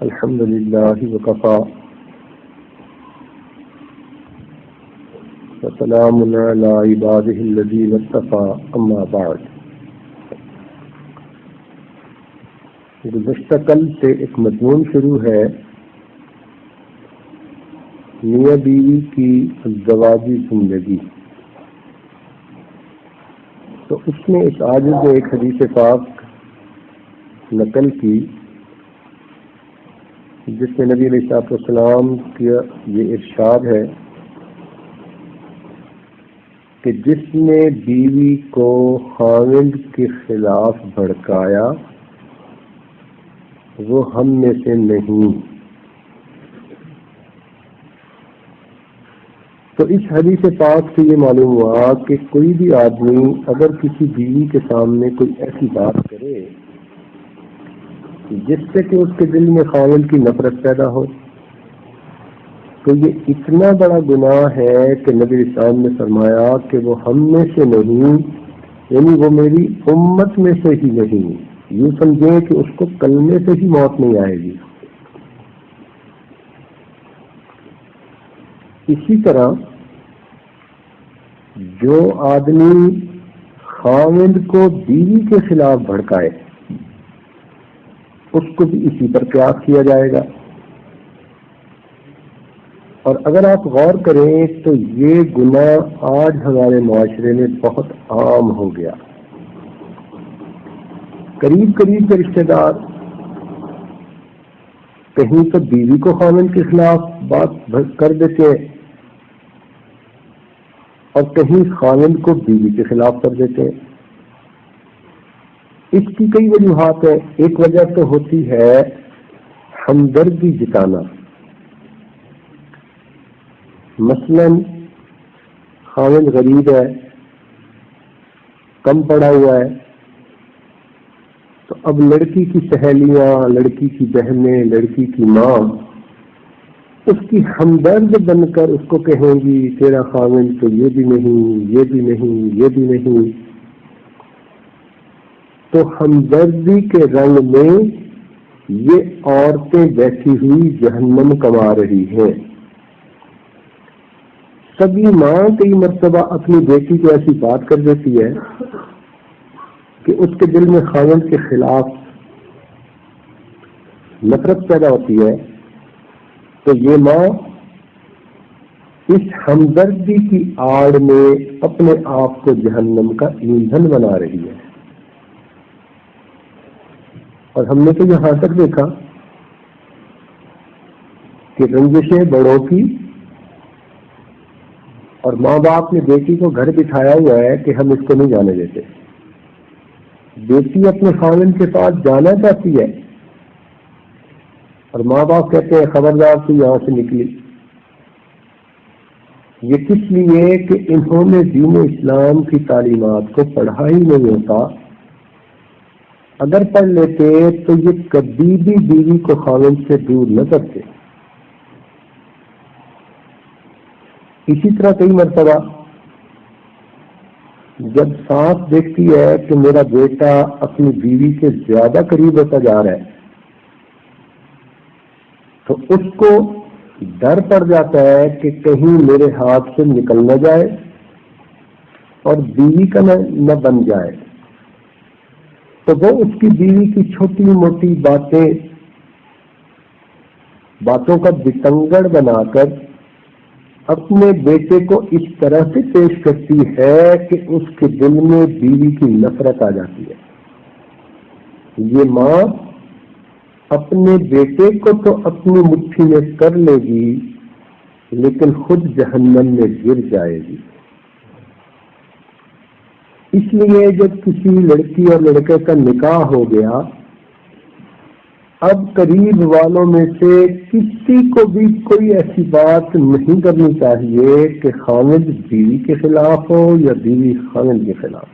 الحمد لله وكفى وسلام على عباده الذين اصطفى اما بعد. گزشتہ کل سے ایک مضمون شروع ہے میاں بیوی کی ازدواجی زندگی. تو اس نے اس عاجز نے ایک حدیث پاک نقل کی جس میں نبی علیہ السلام کا یہ ارشاد ہے کہ جس نے بیوی کو خاوند کے خلاف بھڑکایا وہ ہم میں سے نہیں. تو اس حدیث پاک سے یہ معلوم ہوا کہ کوئی بھی آدمی اگر کسی بیوی کے سامنے کوئی ایسی بات کرے جس سے کہ اس کے دل میں خاوند کی نفرت پیدا ہو تو یہ اتنا بڑا گناہ ہے کہ نبی اسلام نے فرمایا کہ وہ ہم میں سے نہیں، یعنی وہ میری امت میں سے ہی نہیں. یوں سمجھیں کہ اس کو کلمے سے ہی موت نہیں آئے گی. اسی طرح جو آدمی خاوند کو بیوی کے خلاف بھڑکائے اس کو بھی اسی پر قیاس کیا جائے گا. اور اگر آپ غور کریں تو یہ گناہ آج ہمارے معاشرے میں بہت عام ہو گیا. قریب قریب کے رشتہ دار کہیں تو بیوی کو خاوند کے خلاف بات کر دیتے ہیں اور کہیں خاوند کو بیوی کے خلاف کر دیتے ہیں. اس کی کئی وجوہات ہیں. ایک وجہ تو ہوتی ہے ہمدردی جتانا. مثلا خاوند غریب ہے، کم پڑا ہوا ہے، تو اب لڑکی کی سہیلیاں، لڑکی کی بہنیں، لڑکی کی ماں اس کی ہمدرد بن کر اس کو کہیں گی تیرا خاوند تو یہ بھی نہیں، یہ بھی نہیں، یہ بھی نہیں. تو ہمدردی کے رنگ میں یہ عورتیں بیٹھی ہوئی جہنم کما رہی ہیں. سبھی ماں کئی مرتبہ اپنی بیٹی کو ایسی بات کر دیتی ہے کہ اس کے دل میں خاوند کے خلاف نفرت پیدا ہوتی ہے. تو یہ ماں اس ہمدردی کی آڑ میں اپنے آپ کو جہنم کا ایندھن بنا رہی ہے. اور ہم نے تو یہاں تک دیکھا کہ رنجشیں بڑوں کی، اور ماں باپ نے بیٹی کو گھر بٹھایا ہوا ہے کہ ہم اس کو نہیں جانے دیتے. بیٹی اپنے خاوند کے پاس جانا چاہتی ہے اور ماں باپ کہتے ہیں خبردار تو یہاں سے نکلی. یہ کس لیے کہ انہوں نے دین اسلام کی تعلیمات کو پڑھا ہی نہیں ہوتا. اگر پڑھ لیتے تو یہ کبھی بھی بیوی کو خاوند سے دور نہ کرتے. اسی طرح کئی مرتبہ جب سانس دیکھتی ہے کہ میرا بیٹا اپنی بیوی کے زیادہ قریب ہوتا جا رہا ہے تو اس کو ڈر پڑ جاتا ہے کہ کہیں میرے ہاتھ سے نکل نہ جائے اور بیوی کا نہ بن جائے. تو وہ اس کی بیوی کی چھوٹی موٹی باتوں کا بتنگڑ بنا کر اپنے بیٹے کو اس طرح سے پیش کرتی ہے کہ اس کے دل میں بیوی کی نفرت آ جاتی ہے. یہ ماں اپنے بیٹے کو تو اپنی مٹھی میں کر لے گی لیکن خود جہنم میں گر جائے گی. اس لیے جب کسی لڑکی اور لڑکے کا نکاح ہو گیا اب قریب والوں میں سے کسی کو بھی کوئی ایسی بات نہیں کرنی چاہیے کہ خاوند بیوی کے خلاف ہو یا بیوی خاوند کے خلاف.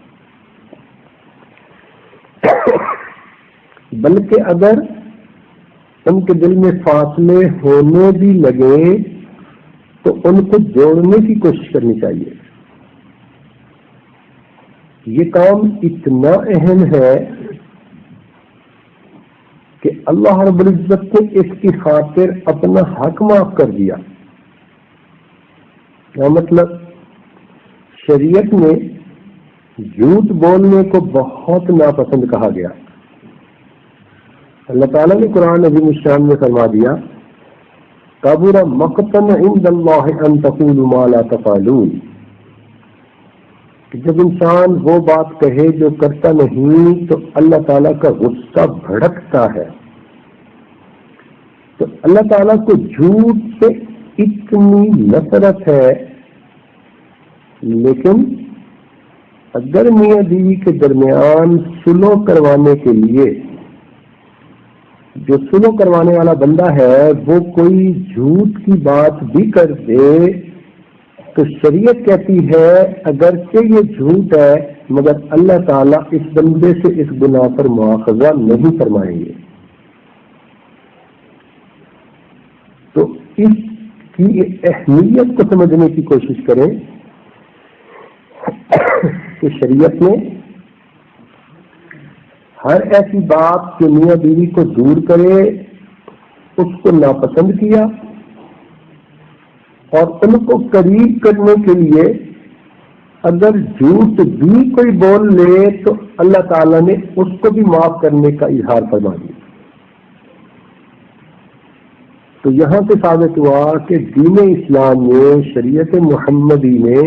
بلکہ اگر ان کے دل میں فاصلے ہونے بھی لگے تو ان کو جوڑنے کی کوشش کرنی چاہیے. یہ کام اتنا اہم ہے کہ اللہ رب العزت نے اس کی خاطر اپنا حق معاف کر دیا. کیا مطلب؟ شریعت میں جھوٹ بولنے کو بہت ناپسند کہا گیا. اللہ تعالیٰ نے قرآن عظیم الشان میں فرما دیا کبر مقتا عند اللہ ان تقولوا ما لا تفعلون، کہ جب انسان وہ بات کہے جو کرتا نہیں تو اللہ تعالیٰ کا غصہ بھڑکتا ہے. تو اللہ تعالیٰ کو جھوٹ سے اتنی نفرت ہے، لیکن اگر میاں بیوی کے درمیان سلو کروانے کے لیے جو سلو کروانے والا بندہ ہے وہ کوئی جھوٹ کی بات بھی کر دے تو شریعت کہتی ہے اگرچہ یہ جھوٹ ہے مگر اللہ تعالیٰ اس بندے سے اس گناہ پر مواخذہ نہیں فرمائیں گے. تو اس کی اہمیت کو سمجھنے کی کوشش کریں کہ شریعت نے ہر ایسی بات جو میاں بیوی کو دور کرے اس کو ناپسند کیا، اور ان کو قریب کرنے کے لیے اگر جھوٹ بھی کوئی بول لے تو اللہ تعالیٰ نے اس کو بھی معاف کرنے کا اظہار فرما دیا. تو یہاں سے ثابت ہوا کہ دین اسلام میں شریعت محمدی نے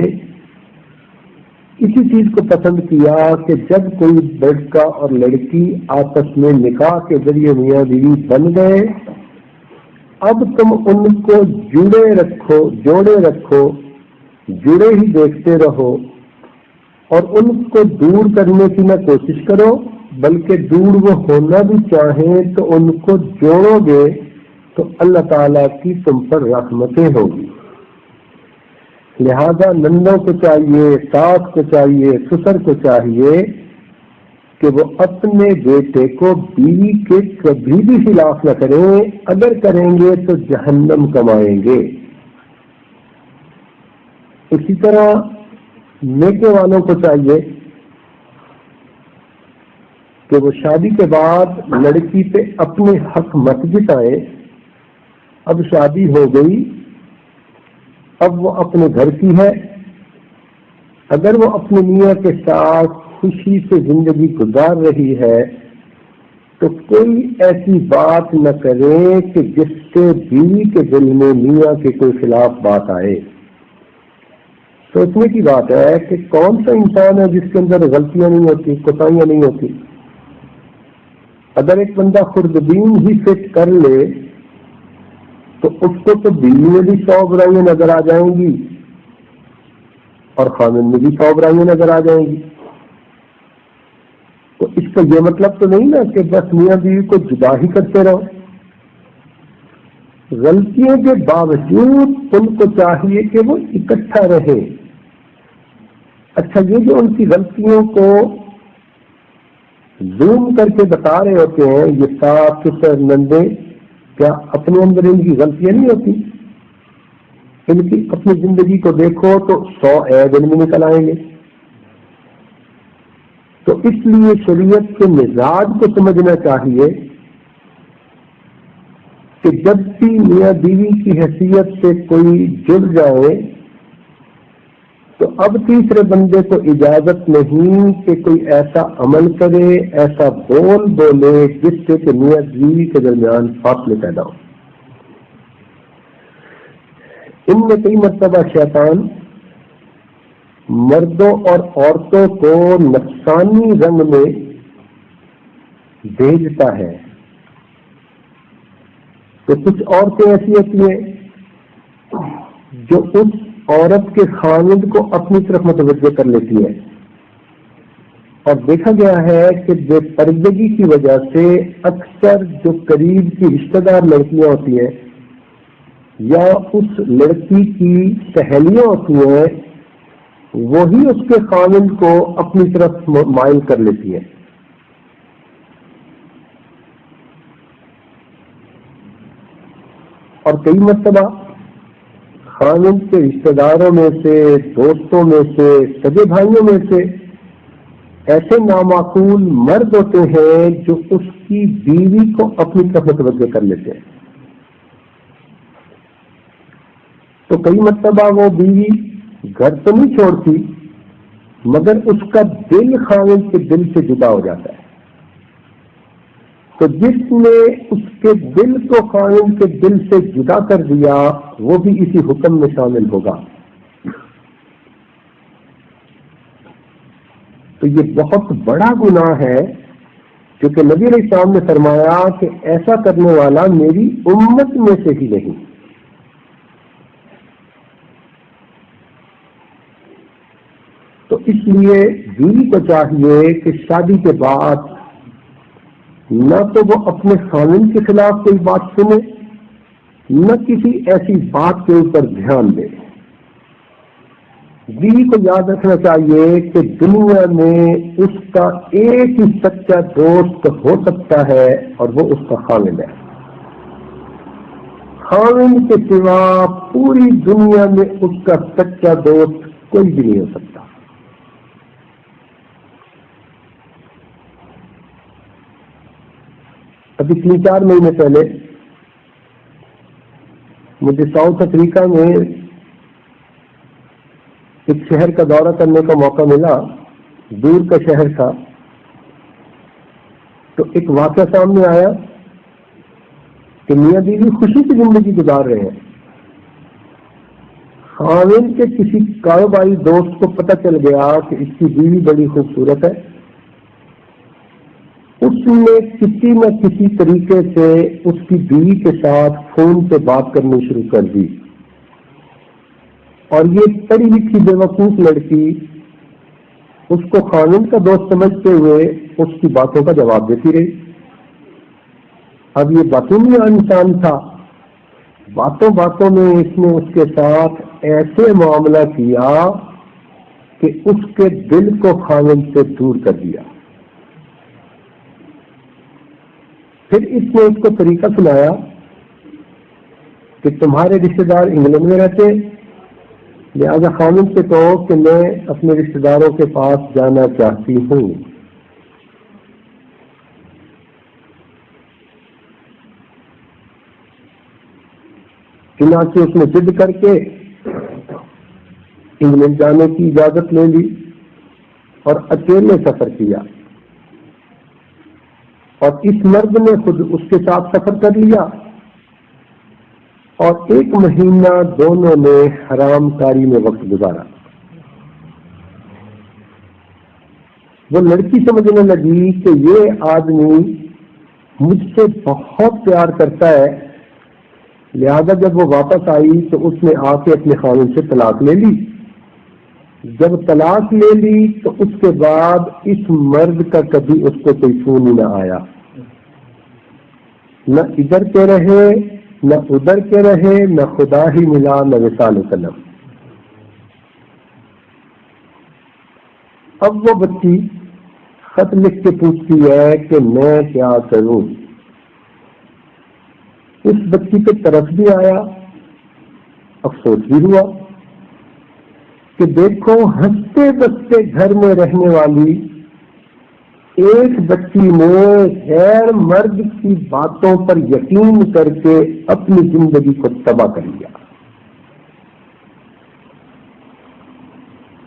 اسی چیز کو پسند کیا کہ جب کوئی لڑکا اور لڑکی آپس میں نکاح کے ذریعے میاں بیوی بن گئے، اب تم ان کو جوڑے رکھو، جڑے ہی دیکھتے رہو، اور ان کو دور کرنے کی نہ کوشش کرو، بلکہ دور وہ ہونا بھی چاہیں تو ان کو جوڑو گے تو اللہ تعالیٰ کی تم پر رحمتیں ہوگی. لہذا نندوں کو چاہیے، ساس کو چاہیے، سسر کو چاہیے کہ وہ اپنے بیٹے کو بیوی کے کبھی بھی خلاف نہ کریں، اگر کریں گے تو جہنم کمائیں گے. اسی طرح نیکے والوں کو چاہیے کہ وہ شادی کے بعد لڑکی پہ اپنے حق مت جتائیں. اب شادی ہو گئی، اب وہ اپنے گھر کی ہے، اگر وہ اپنے میاں کے ساتھ خوشی سے زندگی گزار رہی ہے تو کوئی ایسی بات نہ کرے کہ جس سے بیوی کے دل میں میاں کے کوئی خلاف بات آئے. سوچنے کی بات ہے کہ کون سا انسان ہے جس کے اندر غلطیاں نہیں ہوتی، کوتاہیاں نہیں ہوتی. اگر ایک بندہ خردبین ہی فٹ کر لے تو اس کو تو بیوی میں بھی 100 برائیاں نظر آ جائیں گی اور خامن میں بھی 100 برائیاں نظر آ جائیں گی. تو اس کا یہ مطلب تو نہیں نا کہ بس میاں بیوی کو جدا ہی کرتے رہو. غلطیوں کے باوجود ان کو چاہیے کہ وہ اکٹھا رہے. اچھا، یہ جو ان کی غلطیوں کو زوم کر کے بتا رہے ہوتے ہیں یہ سات سسر نندے، کیا اپنے اندر ان کی غلطیاں نہیں ہوتی؟ ان کی اپنی زندگی کو دیکھو تو 100 عیب ان میں نکل آئیں گے. تو اس لیے شریعت کے مزاج کو سمجھنا چاہیے کہ جب بھی میاں بیوی کی حیثیت سے کوئی جڑ جائے تو اب تیسرے بندے کو اجازت نہیں کہ کوئی ایسا عمل کرے، ایسا بولے جس سے کہ میاں بیوی کے درمیان فاصلے پیدا ہو. ان میں کئی مرتبہ شیطان مردوں اور عورتوں کو نفسانی رنگ میں بھیجتا ہے. تو کچھ عورتیں ایسی ہوتی ہیں جو اس عورت کے خاوند کو اپنی طرف متوجہ کر لیتی ہے، اور دیکھا گیا ہے کہ بے پردگی کی وجہ سے اکثر جو قریب کی رشتہ دار لڑکیاں ہوتی ہیں یا اس لڑکی کی سہیلیاں ہوتی ہیں وہی اس کے خاوند کو اپنی طرف مائل کر لیتی ہیں. اور کئی مرتبہ خاوند کے رشتہ داروں میں سے، دوستوں میں سے، سگے بھائیوں میں سے ایسے نامعقول مرد ہوتے ہیں جو اس کی بیوی کو اپنی طرف متوجہ کر لیتے ہیں. تو کئی مرتبہ وہ بیوی گھر تو نہیں چھوڑتی مگر اس کا دل خاوند کے دل سے جدا ہو جاتا ہے. تو جس نے اس کے دل کو خاوند کے دل سے جدا کر دیا وہ بھی اسی حکم میں شامل ہوگا. تو یہ بہت بڑا گناہ ہے کیونکہ نبی علیہ السلام نے فرمایا کہ ایسا کرنے والا میری امت میں سے ہی نہیں. تو اس لیے بیوی کو چاہیے کہ شادی کے بعد نہ تو وہ اپنے خاوند کے خلاف کوئی بات سنے نہ کسی ایسی بات کے اوپر دھیان دے. بیوی کو یاد رکھنا چاہیے کہ دنیا میں اس کا ایک ہی سچا دوست ہو سکتا ہے اور وہ اس کا خاوند ہے. خاوند کے سوا پوری دنیا میں اس کا سچا دوست کوئی بھی نہیں ہو سکتا. ابھی 3-4 مہینے پہلے مجھے ساؤتھ افریقہ میں ایک شہر کا دورہ کرنے کا موقع ملا. دور کا شہر تھا. تو ایک واقعہ سامنے آیا کہ میاں بیوی خوشی کی زندگی گزار رہے ہیں. خاوند کے کسی کاروباری دوست کو پتہ چل گیا کہ اس کی بیوی بڑی خوبصورت ہے. اس نے کسی نہ کسی طریقے سے اس کی بیوی کے ساتھ فون پہ بات کرنی شروع کر دی اور یہ پڑھی لکھی بے وقوف لڑکی اس کو خاوند کا دوست سمجھتے ہوئے اس کی باتوں کا جواب دیتی رہی. اب یہ باطنی انسان تھا. باتوں باتوں میں اس نے اس کے ساتھ ایسے معاملہ کیا کہ اس کے دل کو خاوند سے دور کر دیا. پھر اس نے اس کو طریقہ سنایا کہ تمہارے رشتے دار انگلینڈ میں رہتے لہذا خاوند سے کہو کہ میں اپنے رشتے داروں کے پاس جانا چاہتی ہوں. چنانچہ اس نے ضد کر کے انگلینڈ جانے کی اجازت لے لی اور اکیلے سفر کیا. اور اس مرد نے خود اس کے ساتھ سفر کر لیا اور 1 مہینہ دونوں نے حرام کاری میں وقت گزارا. وہ لڑکی سمجھنے لگی کہ یہ آدمی مجھ سے بہت پیار کرتا ہے لہذا جب وہ واپس آئی تو اس نے آ کے اپنے خاوند سے طلاق لے لی. جب طلاق لے لی تو اس کے بعد اس مرد کا کبھی اس کو کوئی فون ہی نہ آیا. نہ ادھر کے رہے نہ ادھر کے رہے نہ خدا ہی ملا نہ وصال قلم. اب وہ بچی خط لکھ کے پوچھتی ہے کہ میں کیا کروں. اس بچی پہ ترس بھی آیا افسوس بھی ہوا کہ دیکھو ہنستے بستے گھر میں رہنے والی ایک بچی نے غیر مرد کی باتوں پر یقین کر کے اپنی زندگی کو تباہ کر لیا.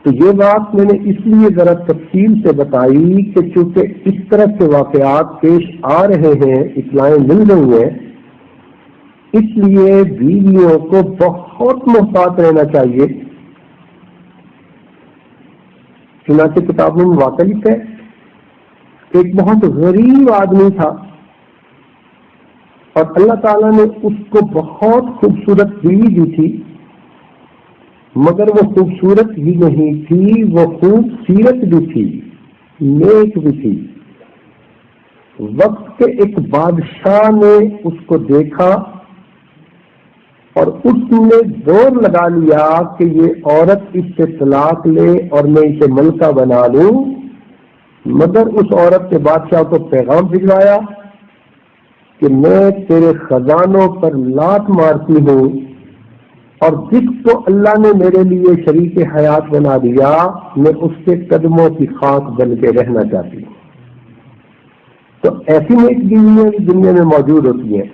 تو یہ بات میں نے اس لیے ذرا تفصیل سے بتائی کہ چونکہ اس طرح کے واقعات پیش آ رہے ہیں اطلاعیں مل رہی ہیں اس لیے بیویوں کو بہت محتاط رہنا چاہیے. چنانچہ کتابوں میں واقع لکھا ہے ایک بہت غریب آدمی تھا اور اللہ تعالیٰ نے اس کو بہت خوبصورت بیوی دی تھی مگر وہ خوبصورت ہی نہیں تھی وہ خوب سیرت بھی تھی نیک بھی تھی. وقت کے ایک بادشاہ نے اس کو دیکھا اور اس نے زور لگا لیا کہ یہ عورت اس سے طلاق لے اور میں اسے ملکہ بنا لوں مگر اس عورت کے بادشاہ کو پیغام بھجوایا کہ میں تیرے خزانوں پر لات مارتی ہوں اور جس کو اللہ نے میرے لیے شریک حیات بنا دیا میں اس کے قدموں کی خاک بن کے رہنا چاہتی ہوں۔ تو ایسی نیک بیویاں بھی دنیا میں موجود ہوتی ہیں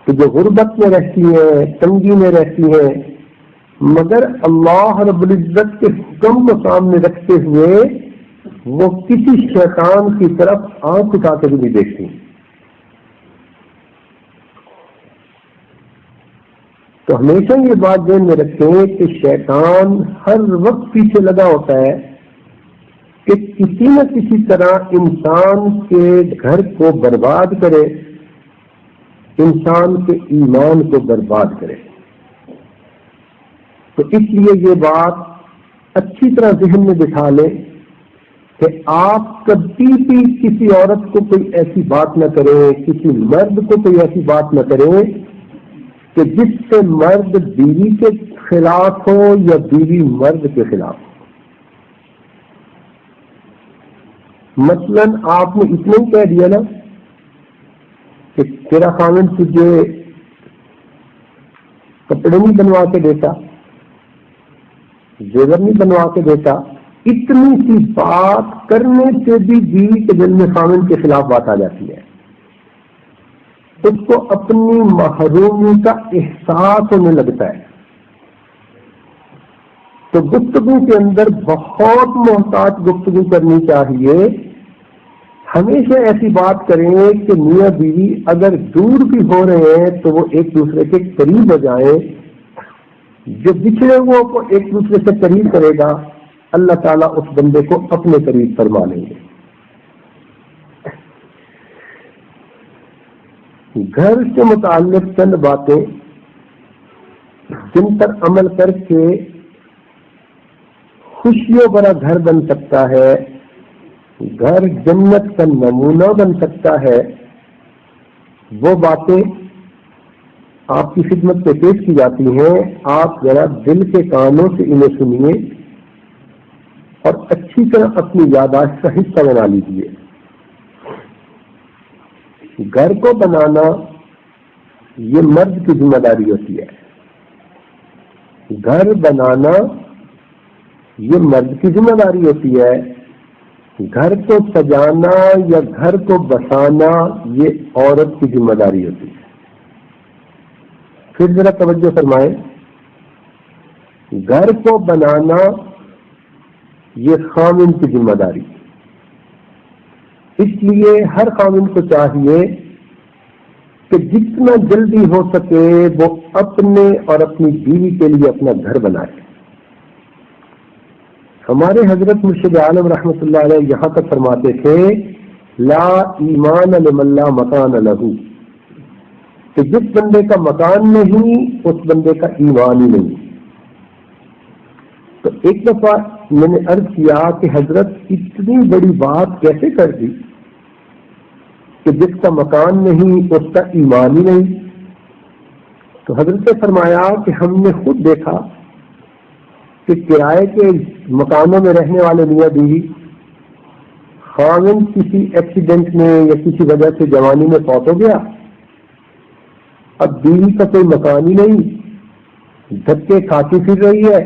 کہ جو غربت میں رہتی ہیں، تنگی میں رہتی ہیں، مگر اللہ رب العزت کے حکم کو سامنے رکھتے ہوئے وہ کسی شیطان کی طرف آنکھ اٹھا کے بھی نہیں دیکھتی۔ تو ہمیشہ یہ بات ذہن میں رکھیں کہ شیطان ہر وقت پیچھے لگا ہوتا ہے کہ کسی نہ کسی طرح انسان کے گھر کو برباد کرے، انسان کے ایمان کو برباد کرے۔ تو اس لیے یہ بات اچھی طرح ذہن میں بٹھا لیں کہ آپ کبھی بھی کسی عورت کو کوئی ایسی بات نہ کریں، کسی مرد کو کوئی ایسی بات نہ کریں کہ جس سے مرد بیوی کے خلاف ہو یا بیوی مرد کے خلاف ہو۔ مثلا آپ نے اتنا ہی کہہ دیا نا کہ تیرا خاوند تجھے کپڑے نہیں بنوا کے دیتا، زیور نہیں بنوا کے دیتا، اتنی سی بات کرنے سے بھی بیوی کے دل میں خاوند کے خلاف بات آ جاتی ہے، اس کو اپنی محرومی کا احساس ہونے لگتا ہے۔ تو گفتگو کے اندر بہت محتاط گفتگو کرنی چاہیے۔ ہمیشہ ایسی بات کریں کہ میاں بیوی اگر دور بھی ہو رہے ہیں تو وہ ایک دوسرے کے قریب ہو جائیں۔ جو بچھڑے ہوئے کو ایک دوسرے سے قریب کرے گا اللہ تعالیٰ اس بندے کو اپنے قریب فرما لیں گے۔ گھر سے متعلق چند باتیں جن پر عمل کر کے خوشیوں بھرا گھر بن سکتا ہے، گھر جنت کا نمونہ بن سکتا ہے، وہ باتیں آپ کی خدمت پہ پیش کی جاتی ہیں۔ آپ ذرا دل کے کانوں سے انہیں سنیے اور اچھی طرح اپنی یادداشت کا حصہ بنا لیجیے۔ گھر کو بنانا یہ مرد کی ذمہ داری ہوتی ہے، گھر بنانا یہ مرد کی ذمہ داری ہوتی ہے، گھر کو سجانا یا گھر کو بسانا یہ عورت کی ذمہ داری ہوتی ہے۔ پھر ذرا توجہ فرمائیں، گھر کو بنانا یہ خاوند کی ذمہ داری، اس لیے ہر خاوند کو چاہیے کہ جتنا جلدی ہو سکے وہ اپنے اور اپنی بیوی کے لیے اپنا گھر بنائے۔ ہمارے حضرت مرشد عالم رحمۃ اللہ علیہ یہاں تک فرماتے تھے لا ایمان لمن لا مکان لہ، کہ جس بندے کا مکان نہیں اس بندے کا ایمان ہی نہیں۔ تو ایک دفعہ میں نے عرض کیا کہ حضرت اتنی بڑی بات کیسے کر دی کہ جس کا مکان نہیں اس کا ایمان ہی نہیں؟ تو حضرت نے فرمایا کہ ہم نے خود دیکھا کہ کرائے کے مکانوں میں رہنے والے میاں بیوی، خاوند کسی ایکسیڈنٹ میں یا کسی وجہ سے جوانی میں فوت ہو گیا، اب بیوی کا کوئی مکان ہی نہیں، دھکے کھاتی پھر رہی ہے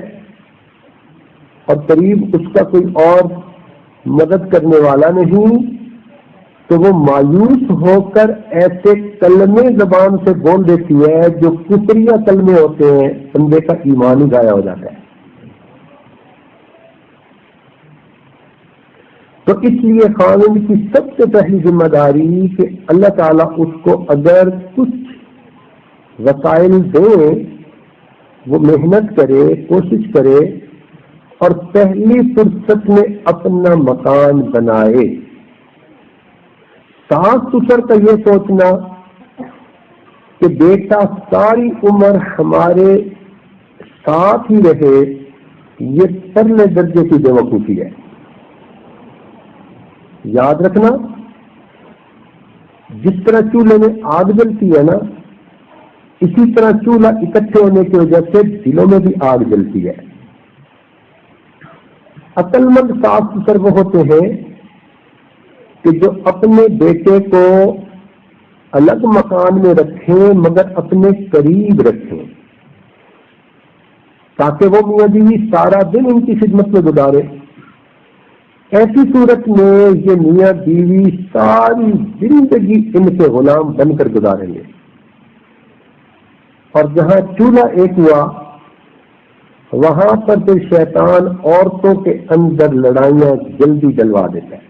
اور قریب اس کا کوئی اور مدد کرنے والا نہیں، تو وہ مایوس ہو کر ایسے کلمے زبان سے بول دیتی ہے جو کفریہ کلمے ہوتے ہیں، بندے کا ایمان ہی ضائع ہو جاتا ہے۔ تو اس لیے خاوند کی سب سے پہلی ذمہ داری کہ اللہ تعالیٰ اس کو اگر کچھ وسائل دے وہ محنت کرے، کوشش کرے اور پہلی فرصت میں اپنا مکان بنائے۔ ساس سسر کا یہ سوچنا کہ بیٹا ساری عمر ہمارے ساتھ ہی رہے، یہ پرلے درجے کی بے وقوفی ہے۔ یاد رکھنا، جس طرح چولہے میں آگ جلتی ہے نا، اسی طرح چولہا اکٹھے ہونے کی وجہ سے دلوں میں بھی آگ جلتی ہے۔ عقل مند ساس سسر وہ ہوتے ہیں کہ جو اپنے بیٹے کو الگ مکان میں رکھیں مگر اپنے قریب رکھیں، تاکہ وہ میاں بیوی سارا دن ان کی خدمت میں گزارے۔ ایسی صورت میں یہ میاں بیوی ساری زندگی ان کے غلام بن کر گزاریں گے، اور جہاں چولہا ایک ہوا وہاں پر پھر شیطان عورتوں کے اندر لڑائیاں جلدی ڈلوا دیتا ہے۔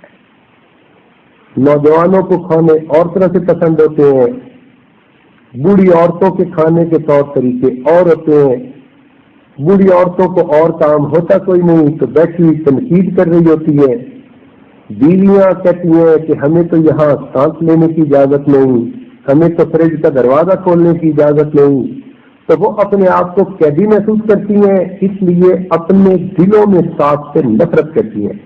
نوجوانوں کو کھانے اور طرح سے پسند ہوتے ہیں، بوڑھی عورتوں کے کھانے کے طور طریقے اور ہوتے ہیں، بوڑھی عورتوں کو اور کام ہوتا کوئی نہیں تو بیٹھی ہوئی تنقید کر رہی ہوتی ہے۔ بیویاں کہتی ہیں کہ ہمیں تو یہاں سانس لینے کی اجازت نہیں، ہمیں تو فریج کا دروازہ کھولنے کی اجازت نہیں، تو وہ اپنے آپ کو قیدی محسوس کرتی ہیں، اس لیے اپنے دلوں میں ساس سے نفرت کرتی ہیں۔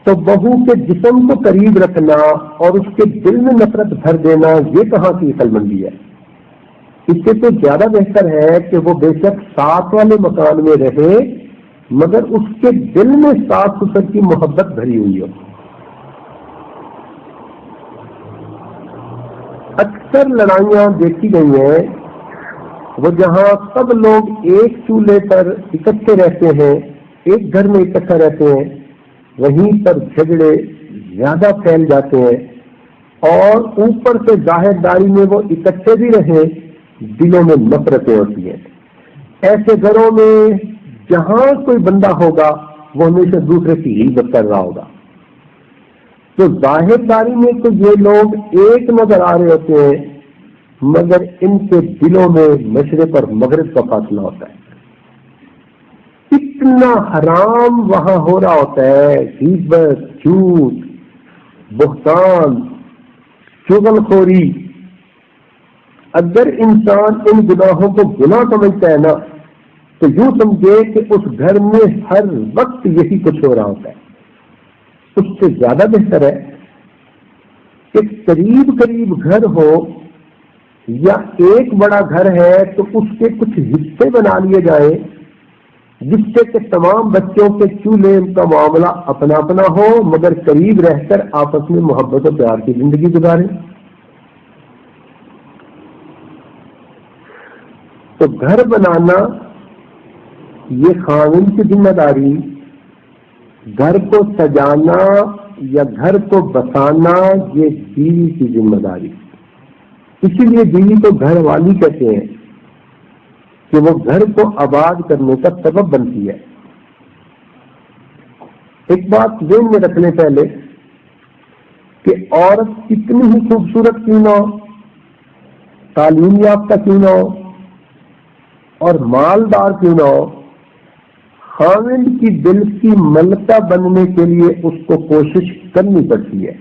تو بہو کے جسم کو قریب رکھنا اور اس کے دل میں نفرت بھر دینا، یہ کہاں کی عقل مندی ہے؟ اس سے تو زیادہ بہتر ہے کہ وہ بے شک ساتھ والے مکان میں رہے مگر اس کے دل میں ساس سسر کی محبت بھری ہوئی ہو۔ اکثر لڑائیاں دیکھی گئی ہیں وہ جہاں سب لوگ ایک چولہے پر اکٹھے رہتے ہیں، ایک گھر میں اکٹھا رہتے ہیں، وہیں پر جھگڑے زیادہ پھیل جاتے ہیں، اور اوپر سے ظاہر داری میں وہ اکٹھے بھی رہیں دلوں میں نفرتیں ہوتی ہیں۔ ایسے گھروں میں جہاں کوئی بندہ ہوگا وہ ہمیشہ دوسرے کی غیبت کر رہا ہوگا۔ تو ظاہر داری میں تو یہ لوگ ایک نظر آ رہے ہوتے ہیں مگر ان کے دلوں میں مشرق اور مغرب کا فاصلہ ہوتا ہے۔ اتنا حرام وہاں ہو رہا ہوتا ہے، غیبت، جھوٹ، بہتان، چغلخوری۔ اگر انسان ان گناہوں کو گناہ سمجھتا ہے نا تو یوں سمجھے کہ اس گھر میں ہر وقت یہی کچھ ہو رہا ہوتا ہے۔ اس سے زیادہ بہتر ہے کہ قریب قریب گھر ہو یا ایک بڑا گھر ہے تو اس کے کچھ حصے بنا لیے جائیں جس سے کہ تمام بچوں کے چولہے کا معاملہ اپنا اپنا ہو مگر قریب رہ کر آپس میں محبت و پیار کی زندگی گزاریں۔ تو گھر بنانا یہ خاوند کی ذمہ داری، گھر کو سجانا یا گھر کو بسانا یہ بیوی کی ذمہ داری۔ اسی لیے بیوی کو گھر والی کہتے ہیں کہ وہ گھر کو آباد کرنے کا سبب بنتی ہے۔ ایک بات ذہن میں رکھنے پہلے کہ عورت کتنی ہی خوبصورت کیوں نہ ہو، تعلیم یافتہ کیوں نہ ہو اور مالدار کیوں نہ ہو، خاوند کی دل کی ملکہ بننے کے لیے اس کو کوشش کرنی پڑتی ہے۔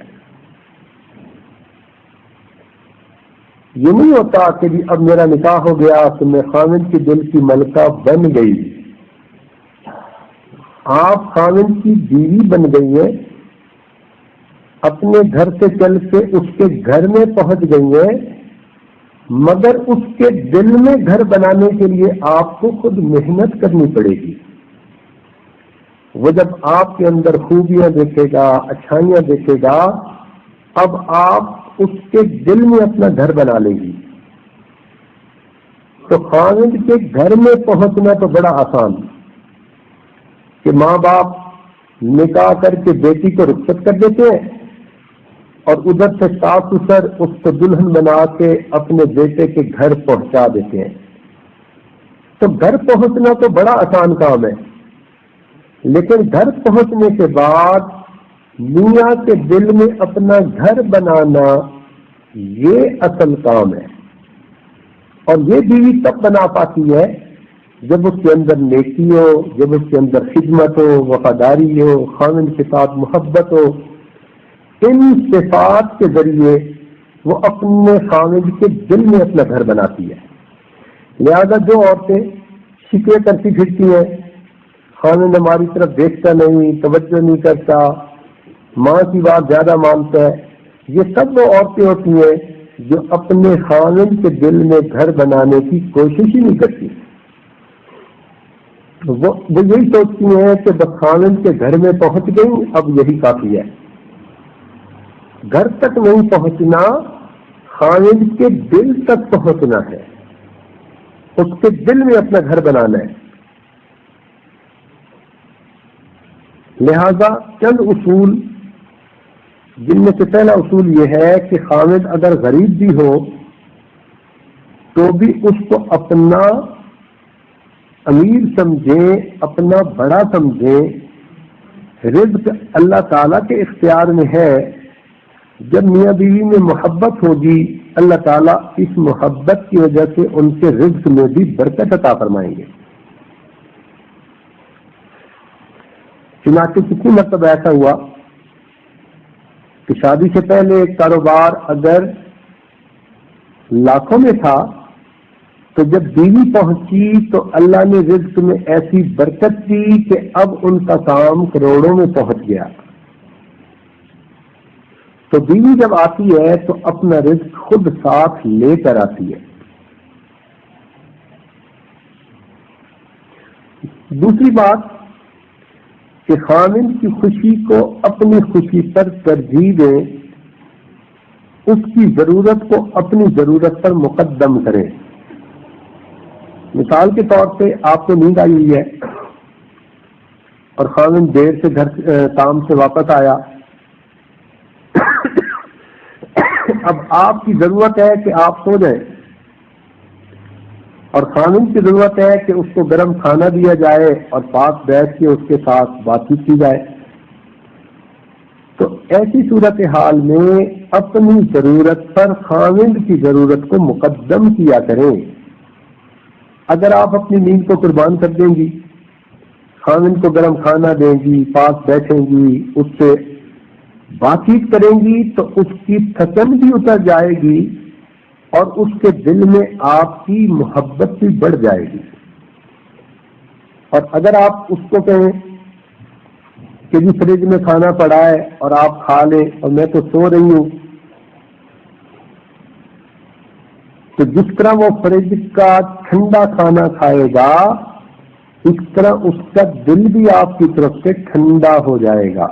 یہ نہیں ہوتا کہ جی اب میرا نکاح ہو گیا تو میں خاوند کی دل کی ملکہ بن گئی۔ آپ خاوند کی بیوی بن گئی ہیں، اپنے گھر سے چل کے اس کے گھر میں پہنچ گئی ہیں، مگر اس کے دل میں گھر بنانے کے لیے آپ کو خود محنت کرنی پڑے گی۔ وہ جب آپ کے اندر خوبیاں دیکھے گا، اچھائیاں دیکھے گا، اب آپ اس کے دل میں اپنا گھر بنا لے گی۔ تو خاوند کے گھر میں پہنچنا تو بڑا آسان کہ ماں باپ نکاح کر کے بیٹی کو رخصت کر دیتے ہیں اور ادھر سے ساس سسر اس کو دلہن بنا کے اپنے بیٹے کے گھر پہنچا دیتے ہیں۔ تو گھر پہنچنا تو بڑا آسان کام ہے، لیکن گھر پہنچنے کے بعد میاں کے دل میں اپنا گھر بنانا یہ اصل کام ہے، اور یہ بیوی تب بنا پاتی ہے جب اس کے اندر نیکی ہو، جب اس کے اندر خدمت ہو، وفاداری ہو، خاوند کے ساتھ محبت ہو۔ ان صفات کے ذریعے وہ اپنے خاوند کے دل میں اپنا گھر بناتی ہے۔ لہذا جو عورتیں شکوے کرتی پھرتی ہیں، خاوند ہماری طرف دیکھتا نہیں، توجہ نہیں کرتا، ماں کی بات زیادہ مانتا ہے، یہ سب وہ عورتیں ہوتی ہیں جو اپنے خاوند کے دل میں گھر بنانے کی کوشش ہی نہیں کرتی۔ وہ یہی سوچتی ہیں کہ بس خاوند کے گھر میں پہنچ گئی، اب یہی کافی ہے۔ گھر تک نہیں پہنچنا، خاوند کے دل تک پہنچنا ہے، اس کے دل میں اپنا گھر بنانا ہے۔ لہذا چند اصول، جن میں سے پہلا اصول یہ ہے کہ خامد اگر غریب بھی ہو تو بھی اس کو اپنا امیر سمجھیں، اپنا بڑا سمجھیں. رزق اللہ تعالیٰ کے اختیار میں ہے. جب میاں بیوی میں محبت ہوگی اللہ تعالیٰ اس محبت کی وجہ سے ان کے رزق میں بھی برکت عطا فرمائیں گے. چنانچہ کتنی مرتبہ ایسا ہوا کہ شادی سے پہلے کاروبار اگر لاکھوں میں تھا تو جب بیوی پہنچی تو اللہ نے رزق میں ایسی برکت دی کہ اب ان کا کام کروڑوں میں پہنچ گیا. تو بیوی جب آتی ہے تو اپنا رزق خود ساتھ لے کر آتی ہے. دوسری بات کہ خامند کی خوشی کو اپنی خوشی پر ترجیح دیں، اس کی ضرورت کو اپنی ضرورت پر مقدم کریں. مثال کے طور پہ آپ کو نیند آئی ہوئی ہے اور خامند دیر سے گھر کام سے واپس آیا. اب آپ کی ضرورت ہے کہ آپ سو جائیں اور خامند کی ضرورت ہے کہ اس کو گرم کھانا دیا جائے اور پاس بیٹھ کے اس کے ساتھ بات چیت کی جائے. تو ایسی صورتحال میں اپنی ضرورت پر خامند کی ضرورت کو مقدم کیا کریں. اگر آپ اپنی نیند کو قربان کر دیں گی، خامند کو گرم کھانا دیں گی، پاس بیٹھیں گی، اس سے بات چیت کریں گی تو اس کی تھکن بھی اتر جائے گی اور اس کے دل میں آپ کی محبت بھی بڑھ جائے گی. اور اگر آپ اس کو کہیں کہ جی فریج میں کھانا پڑا ہے اور آپ کھا لیں اور میں تو سو رہی ہوں، تو جس طرح وہ فریج کا ٹھنڈا کھانا کھائے گا اس طرح اس کا دل بھی آپ کی طرف سے ٹھنڈا ہو جائے گا.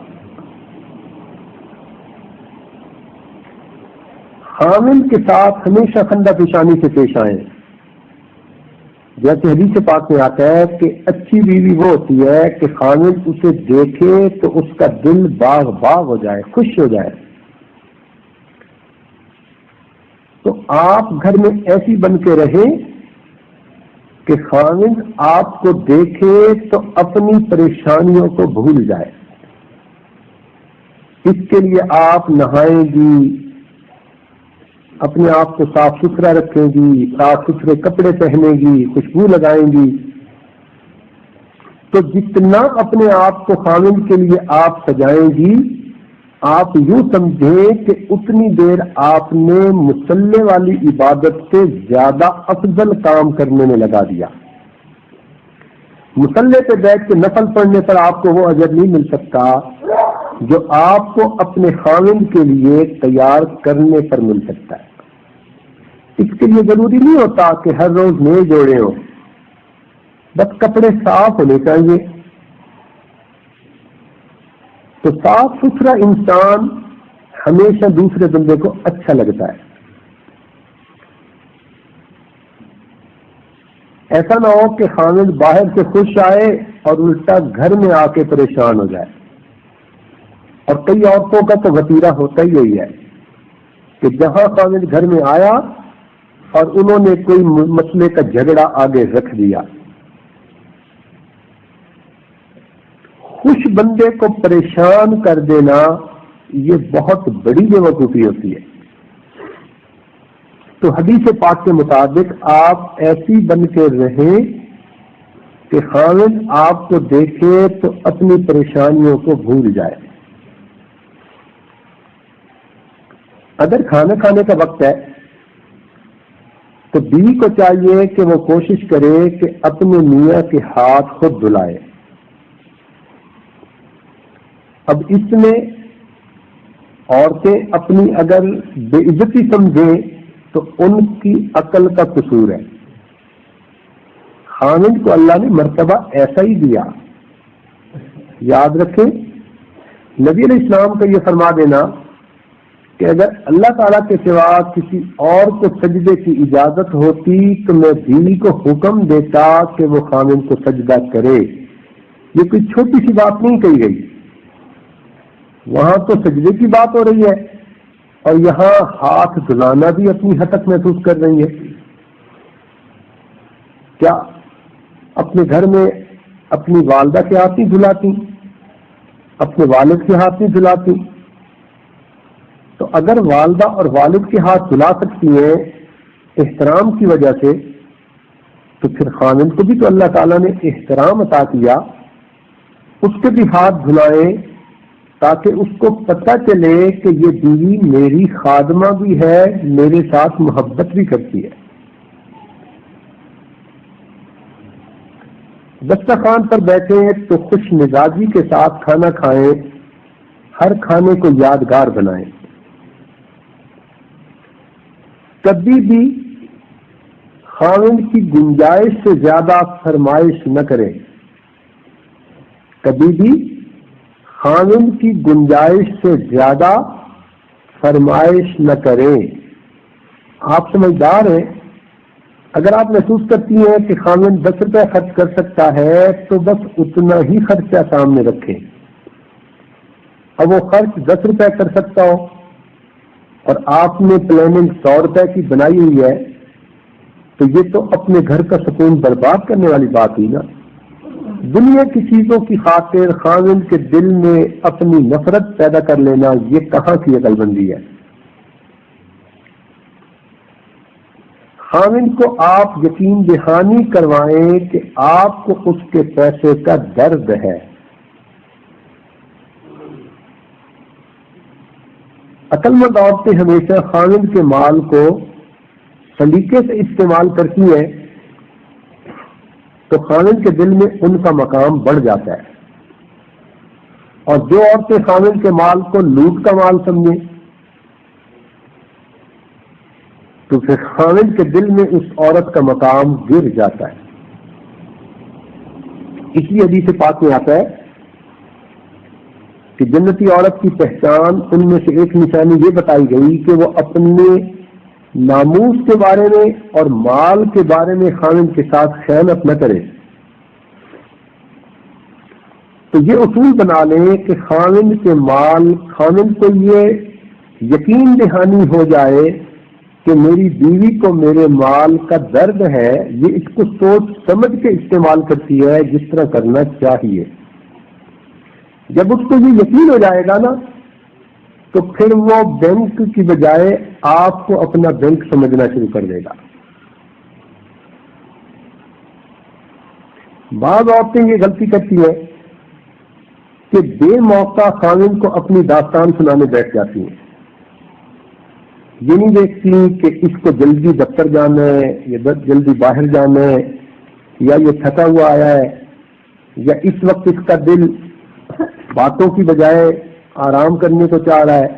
خامند کے ساتھ ہمیشہ خندہ پیشانی سے پیش آئیں. جیسے حدیث پاک میں آتا ہے کہ اچھی بیوی وہ ہوتی ہے کہ خامند اسے دیکھے تو اس کا دل باغ باغ ہو جائے، خوش ہو جائے. تو آپ گھر میں ایسی بن کے رہیں کہ خامند آپ کو دیکھے تو اپنی پریشانیوں کو بھول جائے. اس کے لیے آپ نہائیں گی، اپنے آپ کو صاف ستھرا رکھیں گی، صاف ستھرے کپڑے پہنیں گی، خوشبو لگائیں گی. تو جتنا اپنے آپ کو خامند کے لیے آپ سجائیں گی، آپ یوں سمجھیں کہ اتنی دیر آپ نے مصلی والی عبادت سے زیادہ افضل کام کرنے میں لگا دیا. مصلی پہ بیٹھ کے نفل پڑھنے پر آپ کو وہ اجر نہیں مل سکتا جو آپ کو اپنے خامند کے لیے تیار کرنے پر مل سکتا ہے. اس کے لیے ضروری نہیں ہوتا کہ ہر روز نئے جوڑے ہوں، بس کپڑے صاف ہونے چاہیے. تو صاف ستھرا انسان ہمیشہ دوسرے بندے کو اچھا لگتا ہے. ایسا نہ ہو کہ خامند باہر سے خوش آئے اور الٹا گھر میں آ کے پریشان ہو جائے. اور کئی عورتوں کا تو وتیرہ ہوتا ہی ہے کہ جہاں خامند گھر میں آیا اور انہوں نے کوئی مسئلے کا جھگڑا آگے رکھ دیا. خوش بندے کو پریشان کر دینا یہ بہت بڑی بیوقوفی ہوتی ہے. تو حدیث پاک کے مطابق آپ ایسی بن کے رہیں کہ خامند آپ کو دیکھے تو اپنی پریشانیوں کو بھول جائے. اگر کھانا کھانے کا وقت ہے تو بیوی کو چاہیے کہ وہ کوشش کرے کہ اپنے میاں کے ہاتھ خود دھلائے. اب اس میں عورتیں اپنی اگر بے عزتی سمجھیں تو ان کی عقل کا قصور ہے. خامند کو اللہ نے مرتبہ ایسا ہی دیا. یاد رکھیں نبی علیہ السلام کا یہ فرما دینا کہ اگر اللہ تعالیٰ کے سوا کسی اور کو سجدے کی اجازت ہوتی تو میں بیوی کو حکم دیتا کہ وہ خامند کو سجدہ کرے. یہ کوئی چھوٹی سی بات نہیں کہی گئی. وہاں تو سجدے کی بات ہو رہی ہے اور یہاں ہاتھ دھلانا بھی اپنی حتک محسوس کر رہی ہے. کیا اپنے گھر میں اپنی والدہ کے ہاتھ نہیں دھلاتی, اپنے والد کے ہاتھ نہیں دھلاتی؟ تو اگر والدہ اور والد کے ہاتھ دھلا سکتی ہیں احترام کی وجہ سے, تو پھر خاوند کو بھی تو اللہ تعالیٰ نے احترام عطا کیا, اس کے بھی ہاتھ دھلائیں تاکہ اس کو پتہ چلے کہ یہ بیوی میری خادمہ بھی ہے, میرے ساتھ محبت بھی کرتی ہے. دسترخوان پر بیٹھے تو خوش مزاجی کے ساتھ کھانا کھائیں, ہر کھانے کو یادگار بنائیں. کبھی بھی خاوند کی گنجائش سے زیادہ فرمائش نہ کریں, کبھی بھی خاوند کی گنجائش سے زیادہ فرمائش نہ کریں. آپ سمجھدار ہیں, اگر آپ محسوس کرتی ہیں کہ خاوند 10 روپے خرچ کر سکتا ہے تو بس اتنا ہی خرچہ سامنے رکھیں. اب وہ خرچ 10 روپے کر سکتا ہو اور آپ نے پلاننگ 100 روپے کی بنائی ہوئی ہے, تو یہ تو اپنے گھر کا سکون برباد کرنے والی بات ہوئی نا. دنیا کی چیزوں کی خاطر خاوند کے دل میں اپنی نفرت پیدا کر لینا, یہ کہاں کی عقل بندی ہے؟ خاوند کو آپ یقین دہانی کروائیں کہ آپ کو اس کے پیسے کا درد ہے. عقل مند عورتیں ہمیشہ خاوند کے مال کو سلیقے سے استعمال کرتی ہیں تو خاوند کے دل میں ان کا مقام بڑھ جاتا ہے, اور جو عورتیں خاوند کے مال کو لوٹ کا مال سمجھیں تو پھر خاوند کے دل میں اس عورت کا مقام گر جاتا ہے. اس لیے حدیث پاک میں آتا ہے کہ جنتی عورت کی پہچان ان میں سے ایک نشانی یہ بتائی گئی کہ وہ اپنے ناموس کے بارے میں اور مال کے بارے میں خاوند کے ساتھ خیانت نہ کرے. تو یہ اصول بنا لیں کہ خاوند کے مال, خاوند کو یہ یقین دہانی ہو جائے کہ میری بیوی کو میرے مال کا درد ہے, یہ اس کو سوچ سمجھ کے استعمال کرتی ہے جس طرح کرنا چاہیے. جب اس کو یہ یقین ہو جائے گا نا تو پھر وہ بینک کی بجائے آپ کو اپنا بینک سمجھنا شروع کر دے گا. بعض عورتیں یہ غلطی کرتی ہیں کہ بے موقع خاوند کو اپنی داستان سنانے بیٹھ جاتی ہیں. یہ نہیں دیکھتی کہ اس کو جلدی دفتر جانا ہے یا جلدی باہر جانا ہے, یا یہ تھکا ہوا آیا ہے, یا اس وقت اس کا دل باتوں کی بجائے آرام کرنے کو چاہ رہا ہے.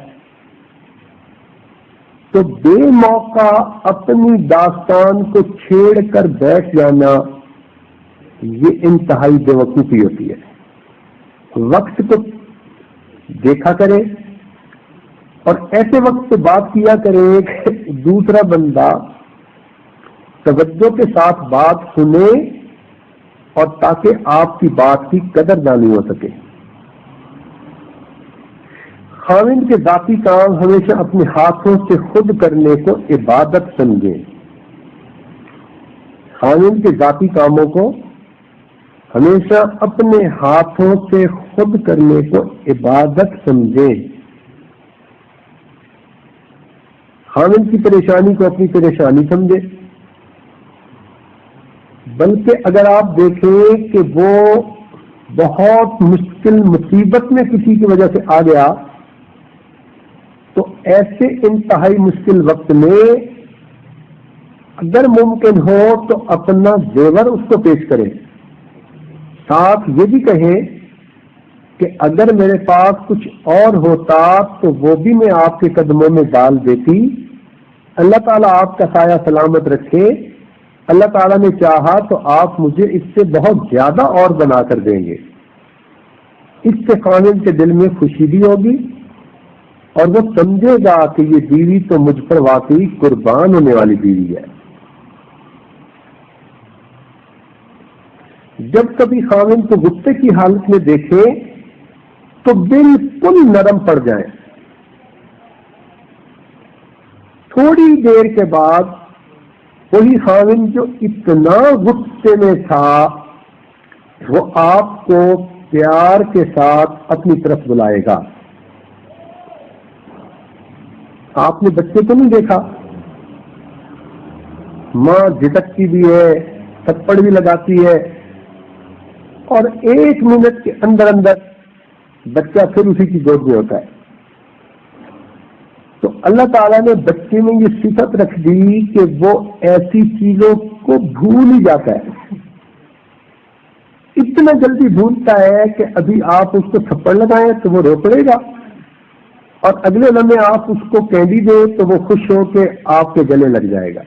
تو بے موقع اپنی داستان کو چھیڑ کر بیٹھ جانا یہ انتہائی بے وقوفی ہوتی ہے. وقت کو دیکھا کرے اور ایسے وقت پہ بات کیا کرے کہ دوسرا بندہ توجہ کے ساتھ بات سنے اور تاکہ آپ کی بات کی قدردانی ہو سکے. خاوند کے ذاتی کام ہمیشہ اپنے ہاتھوں سے خود کرنے کو عبادت سمجھے. خاوند کے ذاتی کاموں کو ہمیشہ اپنے ہاتھوں سے خود کرنے کو عبادت سمجھے. خاوند کی پریشانی کو اپنی پریشانی سمجھے. بلکہ اگر آپ دیکھیں کہ وہ بہت مشکل مصیبت میں کسی کی وجہ سے آ گیا تو ایسے انتہائی مشکل وقت میں اگر ممکن ہو تو اپنا زیور اس کو پیش کرے. ساتھ یہ بھی کہیں کہ اگر میرے پاس کچھ اور ہوتا تو وہ بھی میں آپ کے قدموں میں ڈال دیتی. اللہ تعالیٰ آپ کا سایہ سلامت رکھے. اللہ تعالیٰ نے چاہا تو آپ مجھے اس سے بہت زیادہ اور بنا کر دیں گے. اس سے خاوند کے دل میں خوشی بھی ہوگی اور وہ سمجھے گا کہ یہ بیوی تو مجھ پر واقعی قربان ہونے والی بیوی ہے. جب کبھی خاوند کو غصے کی حالت میں دیکھے تو بالکل نرم پڑ جائیں. تھوڑی دیر کے بعد وہی خاوند جو اتنا غصے میں تھا وہ آپ کو پیار کے ساتھ اپنی طرف بلائے گا. آپ نے بچے کو نہیں دیکھا، ماں جھٹکتی بھی ہے، تھپڑ بھی لگاتی ہے، اور 1 منٹ کے اندر اندر بچہ پھر اسی کی گود میں ہوتا ہے. تو اللہ تعالیٰ نے بچے میں یہ صفت رکھ دی کہ وہ ایسی چیزوں کو بھول ہی جاتا ہے. اتنا جلدی بھولتا ہے کہ ابھی آپ اس کو تھپڑ لگائیں تو وہ رو پڑے گا، اور اگلے لمحے آپ اس کو کینڈی دیں تو وہ خوش ہو کے آپ کے گلے لگ جائے گا.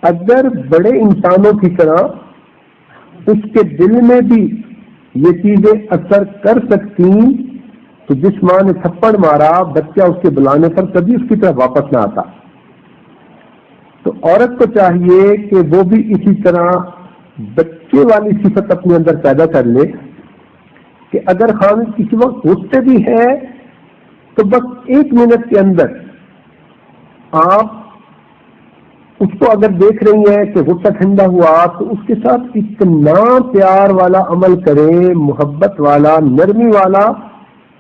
اگر بڑے انسانوں کی طرح اس کے دل میں بھی یہ چیزیں اثر کر سکتی تو جس ماں نے تھپڑ مارا بچہ اس کے بلانے پر کبھی اس کی طرف واپس نہ آتا. تو عورت کو چاہیے کہ وہ بھی اسی طرح بچے والی صفت اپنے اندر پیدا کر لے کہ اگر خاوند کسی وقت غصے بھی ہے تو بس 1 منٹ کے اندر آپ اس کو اگر دیکھ رہی ہیں کہ غصہ ٹھنڈا ہوا تو اس کے ساتھ اتنا پیار والا عمل کریں، محبت والا، نرمی والا،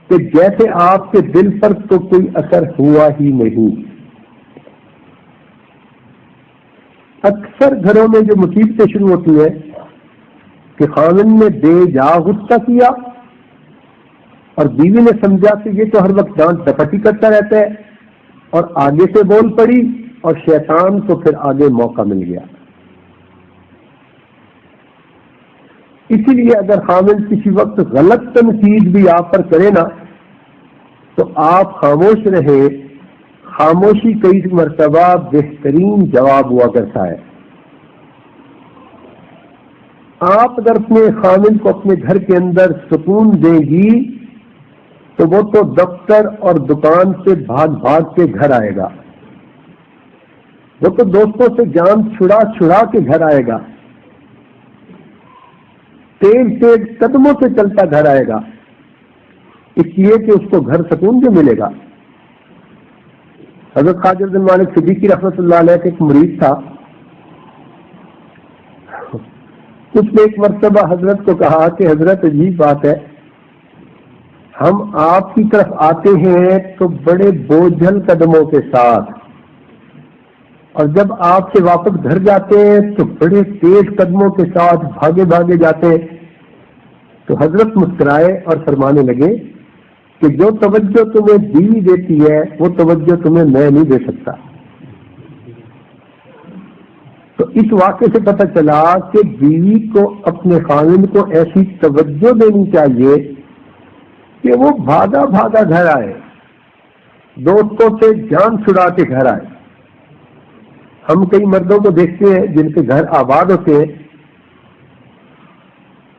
کہ جیسے آپ کے دل پر تو کوئی اثر ہوا ہی نہیں. اکثر گھروں میں جو مصیبتیں شروع ہوتی ہیں کہ خاوند نے بے جا غصہ کیا اور بیوی نے سمجھا کہ یہ تو ہر وقت ڈانٹ ڈپٹی کرتا رہتا ہے، اور آگے سے بول پڑی اور شیطان کو پھر آگے موقع مل گیا. اسی لیے اگر خاوند کسی وقت غلط تنقید بھی آپ پر کرے نا تو آپ خاموش رہے. خاموشی کئی مرتبہ بہترین جواب ہوا کرتا ہے. آپ اگر اپنے خاوند کو اپنے گھر کے اندر سکون دیں گی تو وہ تو دفتر اور دکان سے بھاگ بھاگ کے گھر آئے گا، وہ تو دوستوں سے جان چھڑا چھڑا کے گھر آئے گا، تیز تیز قدموں سے چلتا گھر آئے گا، اس لیے کہ اس کو گھر سکون جو ملے گا. حضرت خواجہ بن مالک صدیقی رحمۃ اللہ علیہ کے ایک مرید تھا. اس نے ایک مرتبہ حضرت کو کہا کہ حضرت عجیب بات ہے، ہم آپ کی طرف آتے ہیں تو بڑے بوجھل قدموں کے ساتھ، اور جب آپ سے واپس گھر جاتے ہیں تو بڑے تیز قدموں کے ساتھ بھاگے بھاگے جاتے ہیں. تو حضرت مسکرائے اور فرمانے لگے کہ جو توجہ تمہیں بیوی دیتی ہے وہ توجہ تمہیں میں نہیں دے سکتا. تو اس واقعے سے پتہ چلا کہ بیوی کو اپنے خاوند کو ایسی توجہ دینی چاہیے کہ وہ بھاگا بھاگا گھر آئے، دوستوں سے جان چھڑا کے گھر آئے. ہم کئی مردوں کو دیکھتے ہیں جن کے گھر آباد ہوتے ہیں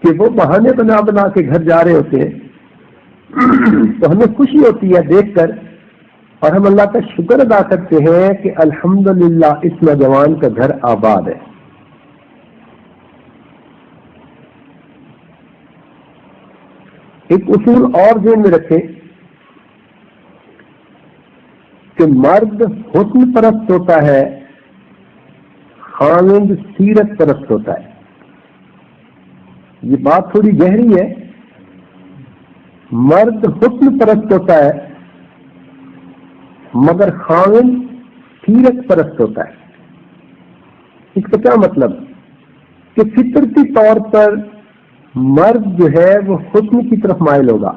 کہ وہ بہانے بنا بنا کے گھر جا رہے ہوتے ہیں، تو ہمیں خوشی ہوتی ہے دیکھ کر، اور ہم اللہ کا شکر ادا کرتے ہیں کہ الحمدللہ اس نوجوان کا گھر آباد ہے. ایک اصول اور ذہن میں رکھیں کہ مرد حسن پرست ہوتا ہے، خاوند سیرت پرست ہوتا ہے. یہ بات تھوڑی گہری ہے. مرد حسن پرست ہوتا ہے مگر خاوند سیرت پرست ہوتا ہے. اس کا کیا مطلب کہ فطرتی طور پر مرد جو ہے وہ حسن کی طرف مائل ہوگا.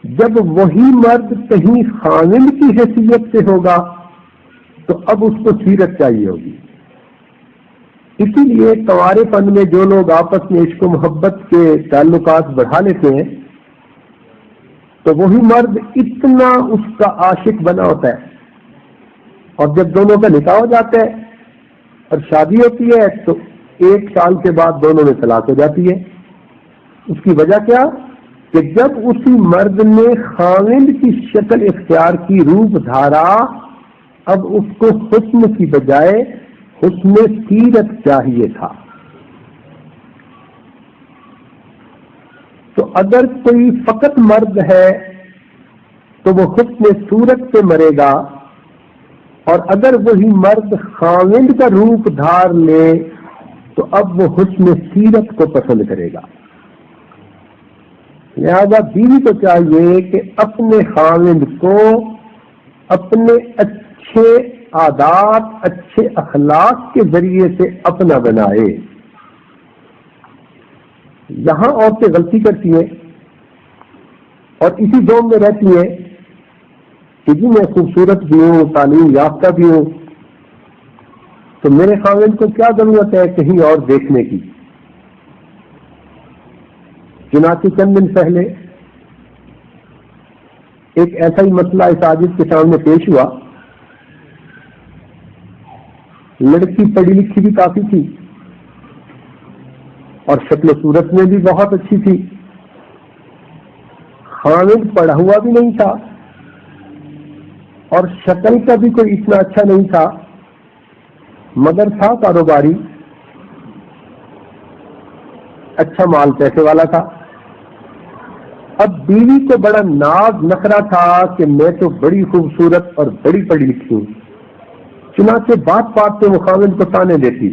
جب وہی مرد کہیں خاوند کی حیثیت سے ہوگا تو اب اس کو سیرت چاہیے ہوگی. اسی لیے توارے فن میں جو لوگ آپس میں عشق و محبت کے تعلقات بڑھا لیتے ہیں تو وہی مرد اتنا اس کا عاشق بنا ہوتا ہے، اور جب دونوں کا نکاح ہو جاتا ہے اور شادی ہوتی ہے تو 1 سال کے بعد دونوں میں طلاق ہو جاتی ہے. اس کی وجہ کیا کہ جب اسی مرد نے خاوند کی شکل اختیار کی، روپ دھارا، اب اس کو حسن کی بجائے حسن سیرت چاہیے تھا. تو اگر کوئی فقط مرد ہے تو وہ حسن صورت سے مرے گا، اور اگر وہی مرد خاوند کا روپ دھار لے تو اب وہ حسن سیرت کو پسند کرے گا۔ لہذا بیوی کو چاہیے کہ اپنے خاوند کو اپنے اچھے عادات، اچھے اخلاق کے ذریعے سے اپنا بنائے۔ یہاں عورتیں غلطی کرتی ہیں اور اسی دوم میں رہتی ہیں کہ جی میں خوبصورت بھی ہوں، تعلیم یافتہ بھی ہوں، تو میرے خاوند کو کیا ضرورت ہے کہیں اور دیکھنے کی۔ چنانچہ چند دن پہلے ایک ایسا ہی مسئلہ اس عاجز کے سامنے پیش ہوا۔ لڑکی پڑھی لکھی بھی کافی تھی اور شکل و صورت میں بھی بہت اچھی تھی، خاوند پڑھا ہوا بھی نہیں تھا اور شکل کا بھی کوئی اتنا اچھا نہیں تھا، مگر تھا کاروباری، اچھا مال پیسے والا تھا۔ اب بیوی کو بڑا ناز نخرا تھا کہ میں تو بڑی خوبصورت اور بڑی پڑھی لکھی ہوں، چنانچہ بات بات پہ وہ خاوند کو تانے دیتی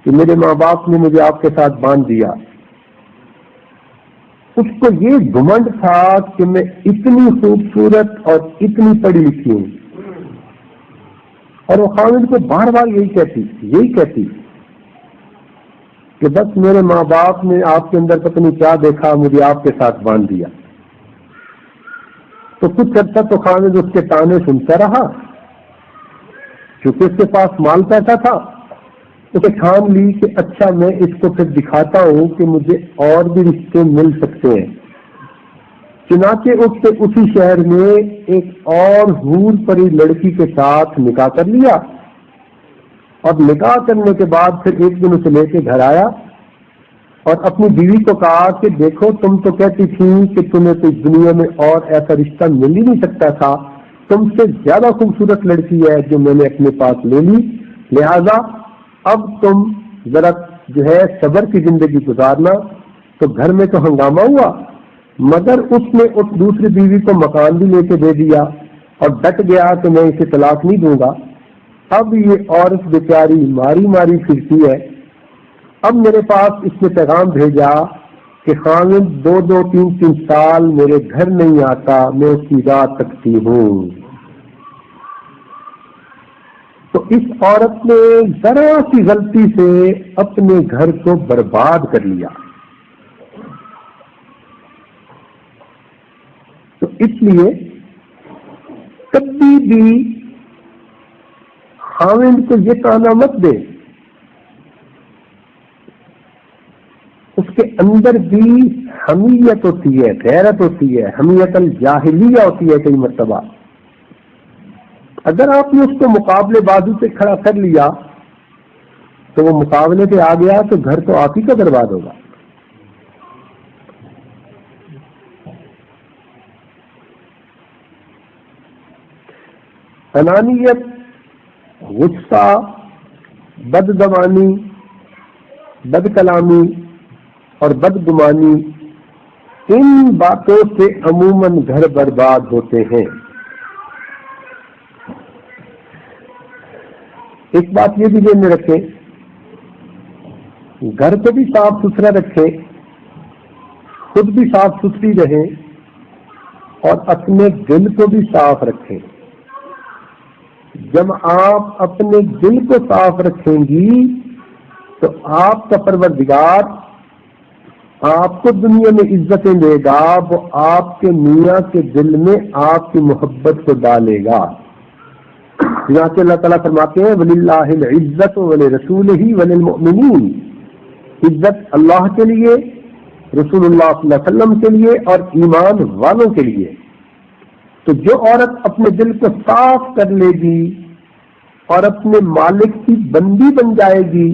کہ میرے ماں باپ نے مجھے آپ کے ساتھ باندھ دیا۔ اس کو یہ گھمنڈ تھا کہ میں اتنی خوبصورت اور اتنی پڑھی لکھی ہوں، اور وہ خاوند کو بار بار یہی کہتی کہ بس میرے ماں باپ نے آپ کے اندر پتہ نہیں کیا دیکھا، مجھے آپ کے ساتھ باندھ دیا۔ تو کچھ عرصہ تو خاوند اس کے تانے سنتا رہا، کیونکہ اس کے پاس مال پیسہ تھا۔ اسے ٹھان لی کہ اچھا میں اس کو پھر دکھاتا ہوں کہ مجھے اور بھی رشتے مل سکتے ہیں۔ چنانچہ اس سے اسی شہر میں ایک اور حور پری لڑکی کے ساتھ نکاح کر لیا، اور نکاح کرنے کے بعد پھر ایک دن اسے لے کے گھر آیا اور اپنی بیوی کو کہا کہ دیکھو تم تو کہتی تھی کہ تمہیں تو دنیا میں اور ایسا رشتہ مل ہی نہیں سکتا تھا، تم سے زیادہ خوبصورت لڑکی ہے جو میں نے اپنے پاس لے لی، لہذا اب تم ذرا جو ہے صبر کی زندگی گزارنا۔ تو گھر میں تو ہنگامہ ہوا، مگر اس نے اس دوسری بیوی کو مکان بھی لے کے دے دیا اور ڈٹ گیا کہ میں اسے طلاق نہیں دوں گا۔ اب یہ عورت بیچاری ماری ماری پھرتی ہے۔ اب میرے پاس اس نے پیغام بھیجا کہ خاوند 2-3 سال میرے گھر نہیں آتا، میں اس کی راہ تکتی ہوں۔ تو اس عورت نے ذرا سی غلطی سے اپنے گھر کو برباد کر لیا۔ تو اس لیے کبھی بھی خاوند کو یہ تانا مت دے، اس کے اندر بھی حمیت ہوتی ہے، غیرت ہوتی ہے، حمیت الجاہلیہ ہوتی ہے کئی مرتبہ۔ اگر آپ نے اس کو مقابلے بازو سے کھڑا کر لیا تو وہ مقابلے پہ آ گیا تو گھر تو آپ ہی کا برباد ہوگا۔ انانیت، غصہ، بد زبانی، بد کلامی اور بدگمانی، ان باتوں سے عموماً گھر برباد ہوتے ہیں۔ ایک بات یہ بھی ذہن میں رکھیں، گھر کو بھی صاف ستھرا رکھیں، خود بھی صاف ستھری رہیں اور اپنے دل کو بھی صاف رکھیں۔ جب آپ اپنے دل کو صاف رکھیں گی تو آپ کا پروردگار آپ کو دنیا میں عزتیں دے گا، وہ آپ کے میاں کے دل میں آپ کی محبت کو ڈالے گا۔ چنانچہ اللہ تعالیٰ فرماتے ہیں وَلِلَّهِ الْعِزَّةُ وَلِرَسُولِهِ وَلِلْمُؤْمِنِينَ، عزت اللہ کے لیے، رسول اللہ صلی اللہ علیہ وسلم کے لیے اور ایمان والوں کے لیے۔ تو جو عورت اپنے دل کو صاف کر لے گی اور اپنے مالک کی بندی بن جائے گی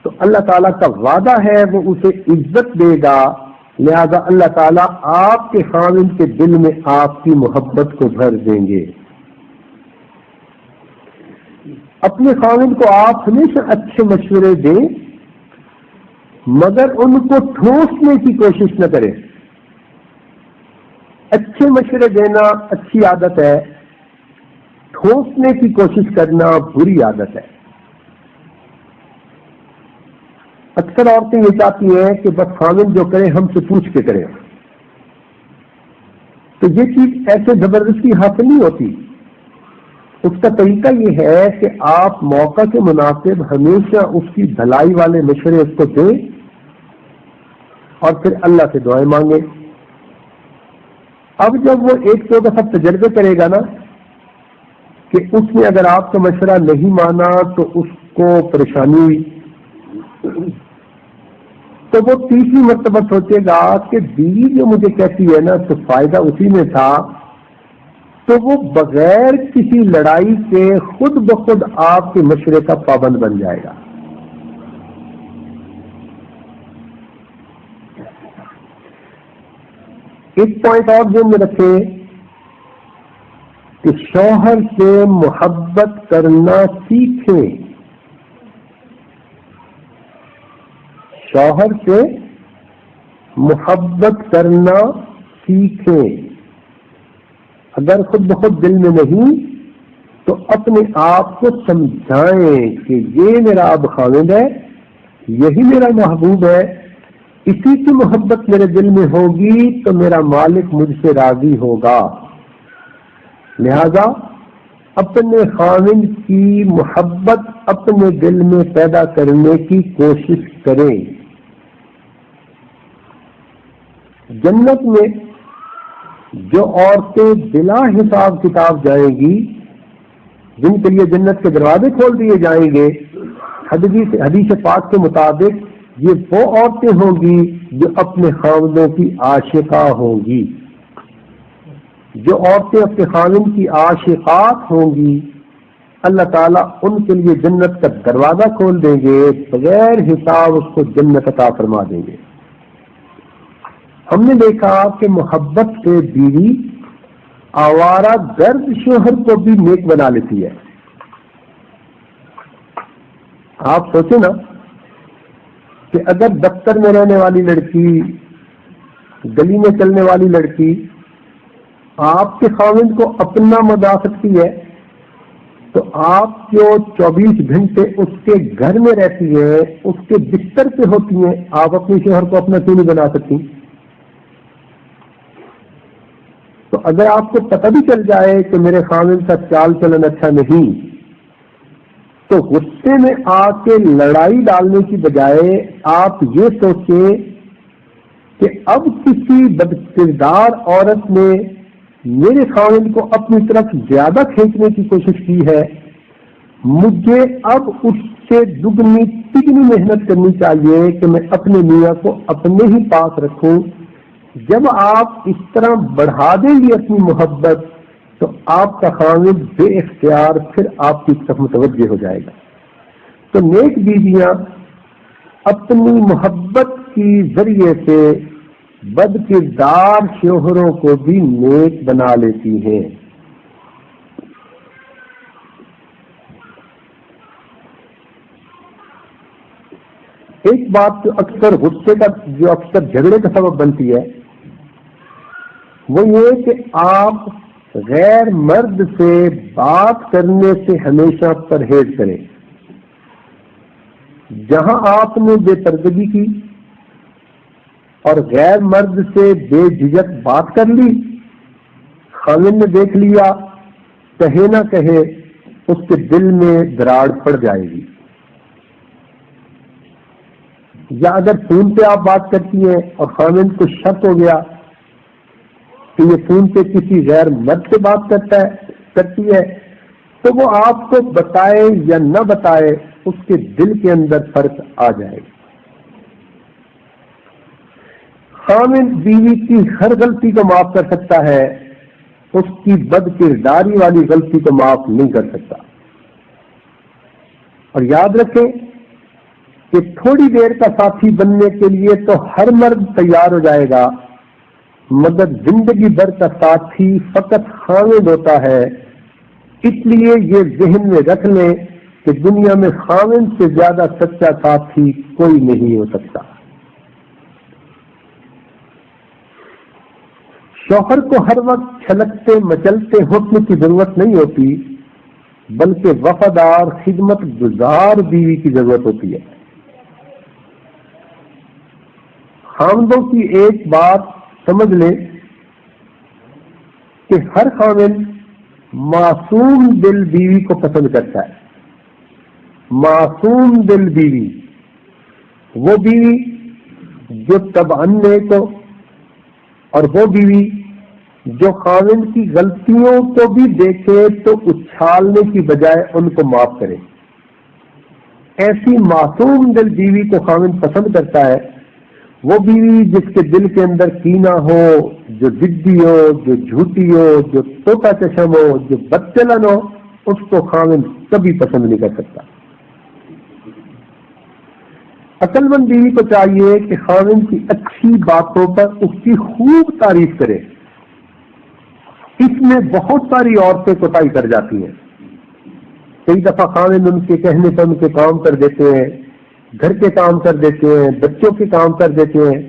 تو اللہ تعالیٰ کا وعدہ ہے وہ اسے عزت دے گا، لہذا اللہ تعالیٰ آپ کے خاوند کے دل میں آپ کی محبت کو بھر دیں گے۔ اپنے خاوند کو آپ ہمیشہ اچھے مشورے دیں، مگر ان کو ٹھوسنے کی کوشش نہ کرے. اچھے مشورے دینا اچھی عادت ہے، ٹھوسنے کی کوشش کرنا بری عادت ہے. اکثر عورتیں یہ چاہتی ہیں کہ بس خاوند جو کرے ہم سے پوچھ کے کریں، تو یہ چیز ایسے زبردستی حاصل نہیں ہوتی. اس کا طریقہ یہ ہے کہ آپ موقع کے مناسب ہمیشہ اس کی بھلائی والے مشورے اس کو دیں اور پھر اللہ سے دعائیں مانگیں. اب جب وہ ایک دو دفعہ تجربے کرے گا نا کہ اس نے اگر آپ کا مشورہ نہیں مانا تو اس کو پریشانی ہوئی، تو وہ تیسری مرتبہ سوچے گا کہ بیوی جو مجھے کہتی ہے نا تو فائدہ اسی میں تھا، تو وہ بغیر کسی لڑائی کے خود بخود آپ کے مشورے کا پابند بن جائے گا. ایک پوائنٹ اور ذہن میں رکھیں کہ شوہر سے محبت کرنا سیکھیں. شوہر سے محبت کرنا سیکھیں. اگر خود بخود دل میں نہیں تو اپنے آپ کو سمجھائیں کہ یہ میرا اب خاوند ہے، یہی میرا محبوب ہے، اسی کی محبت میرے دل میں ہوگی تو میرا مالک مجھ سے راضی ہوگا. لہذا اپنے خاوند کی محبت اپنے دل میں پیدا کرنے کی کوشش کریں. جنت میں جو عورتیں بلا حساب کتاب جائیں گی، جن کے لیے جنت کے دروازے کھول دیے جائیں گے، حدیث پاک کے مطابق یہ وہ عورتیں ہوں گی جو اپنے خاوندوں کی عاشقہ ہوں گی. جو عورتیں اپنے خاوند کی عاشقات ہوں گی اللہ تعالیٰ ان کے لیے جنت کا دروازہ کھول دیں گے، بغیر حساب اس کو جنت عطا فرما دیں گے. ہم نے دیکھا کہ محبت سے بیوی آوارہ گرد شوہر کو بھی نیک بنا لیتی ہے. آپ سوچیں نا کہ اگر دفتر میں رہنے والی لڑکی، گلی میں چلنے والی لڑکی آپ کے خاوند کو اپنا مزا سکتی ہے، تو آپ جو 24 گھنٹے اس کے گھر میں رہتی ہیں، اس کے بستر پہ ہوتی ہیں، آپ اپنے شوہر کو اپنا کیوں نہیں بنا سکتی؟ تو اگر آپ کو پتہ بھی چل جائے کہ میرے خاوند کا چال چلن اچھا نہیں، تو غصے میں آ کے لڑائی ڈالنے کی بجائے آپ یہ سوچیں کہ اب کسی بدکردار عورت نے میرے خاوند کو اپنی طرف زیادہ کھینچنے کی کوشش کی ہے، مجھے اب اس سے دگنی تگنی محنت کرنی چاہیے کہ میں اپنے میاں کو اپنے ہی پاس رکھوں. جب آپ اس طرح بڑھا دیں گے اپنی محبت تو آپ کا خاوند بے اختیار پھر آپ کی طرف متوجہ ہو جائے گا. تو نیک بیویاں اپنی محبت کی ذریعے سے بد کردار شوہروں کو بھی نیک بنا لیتی ہیں. ایک بات جو اکثر غصے کا، جو اکثر جھگڑے کا سبب بنتی ہے، وہ یہ کہ آپ غیر مرد سے بات کرنے سے ہمیشہ پرہیز کریں. جہاں آپ نے بے پردگی کی اور غیر مرد سے بے جھجک بات کر لی، خاوند نے دیکھ لیا، کہے نہ کہے اس کے دل میں دراڑ پڑ جائے گی. یا اگر فون پہ آپ بات کرتی ہیں اور خاوند کو شک ہو گیا کہ یہ فون پہ کسی غیر مرد سے بات کرتی ہے، تو وہ آپ کو بتائے یا نہ بتائے اس کے دل کے اندر فرق آ جائے گا. خاوند بیوی کی ہر غلطی کو معاف کر سکتا ہے، اس کی بد کرداری والی غلطی کو معاف نہیں کر سکتا. اور یاد رکھیں کہ تھوڑی دیر کا ساتھی بننے کے لیے تو ہر مرد تیار ہو جائے گا، مگر زندگی بھر کا ساتھی فقط خاوند ہوتا ہے. اس لیے یہ ذہن میں رکھ لیں کہ دنیا میں خاوند سے زیادہ سچا ساتھی کوئی نہیں ہو سکتا. شوہر کو ہر وقت چھلکتے مچلتے حسن کی ضرورت نہیں ہوتی، بلکہ وفادار خدمت گزار بیوی کی ضرورت ہوتی ہے۔ خاوندوں کی ایک بات سمجھ لیں کہ ہر خاوند معصوم دل بیوی کو پسند کرتا ہے۔ معصوم دل بیوی، وہ بیوی جو طبعاً نیک ہو، اور وہ بیوی جو خاوند کی غلطیوں کو بھی دیکھے تو اچھالنے کی بجائے ان کو معاف کرے۔ ایسی معصوم دل بیوی کو خاوند پسند کرتا ہے۔ وہ بیوی جس کے دل کے اندر کینہ ہو، جو ضدی ہو، جو جھوٹی ہو، جو طوطا چشم ہو، جو بدچلن ہو، اس کو خاوند کبھی پسند نہیں کر سکتا۔ عقل مند بیوی کو چاہیے کہ خاوند کی اچھی باتوں پر اس کی خوب تعریف کرے۔ اس میں بہت ساری عورتیں کوتاہی کر جاتی ہیں۔ کئی دفعہ خاوند ان کے کہنے پر ان کے کام کر دیتے ہیں، گھر کے کام کر دیتے ہیں، بچوں کے کام کر دیتے ہیں،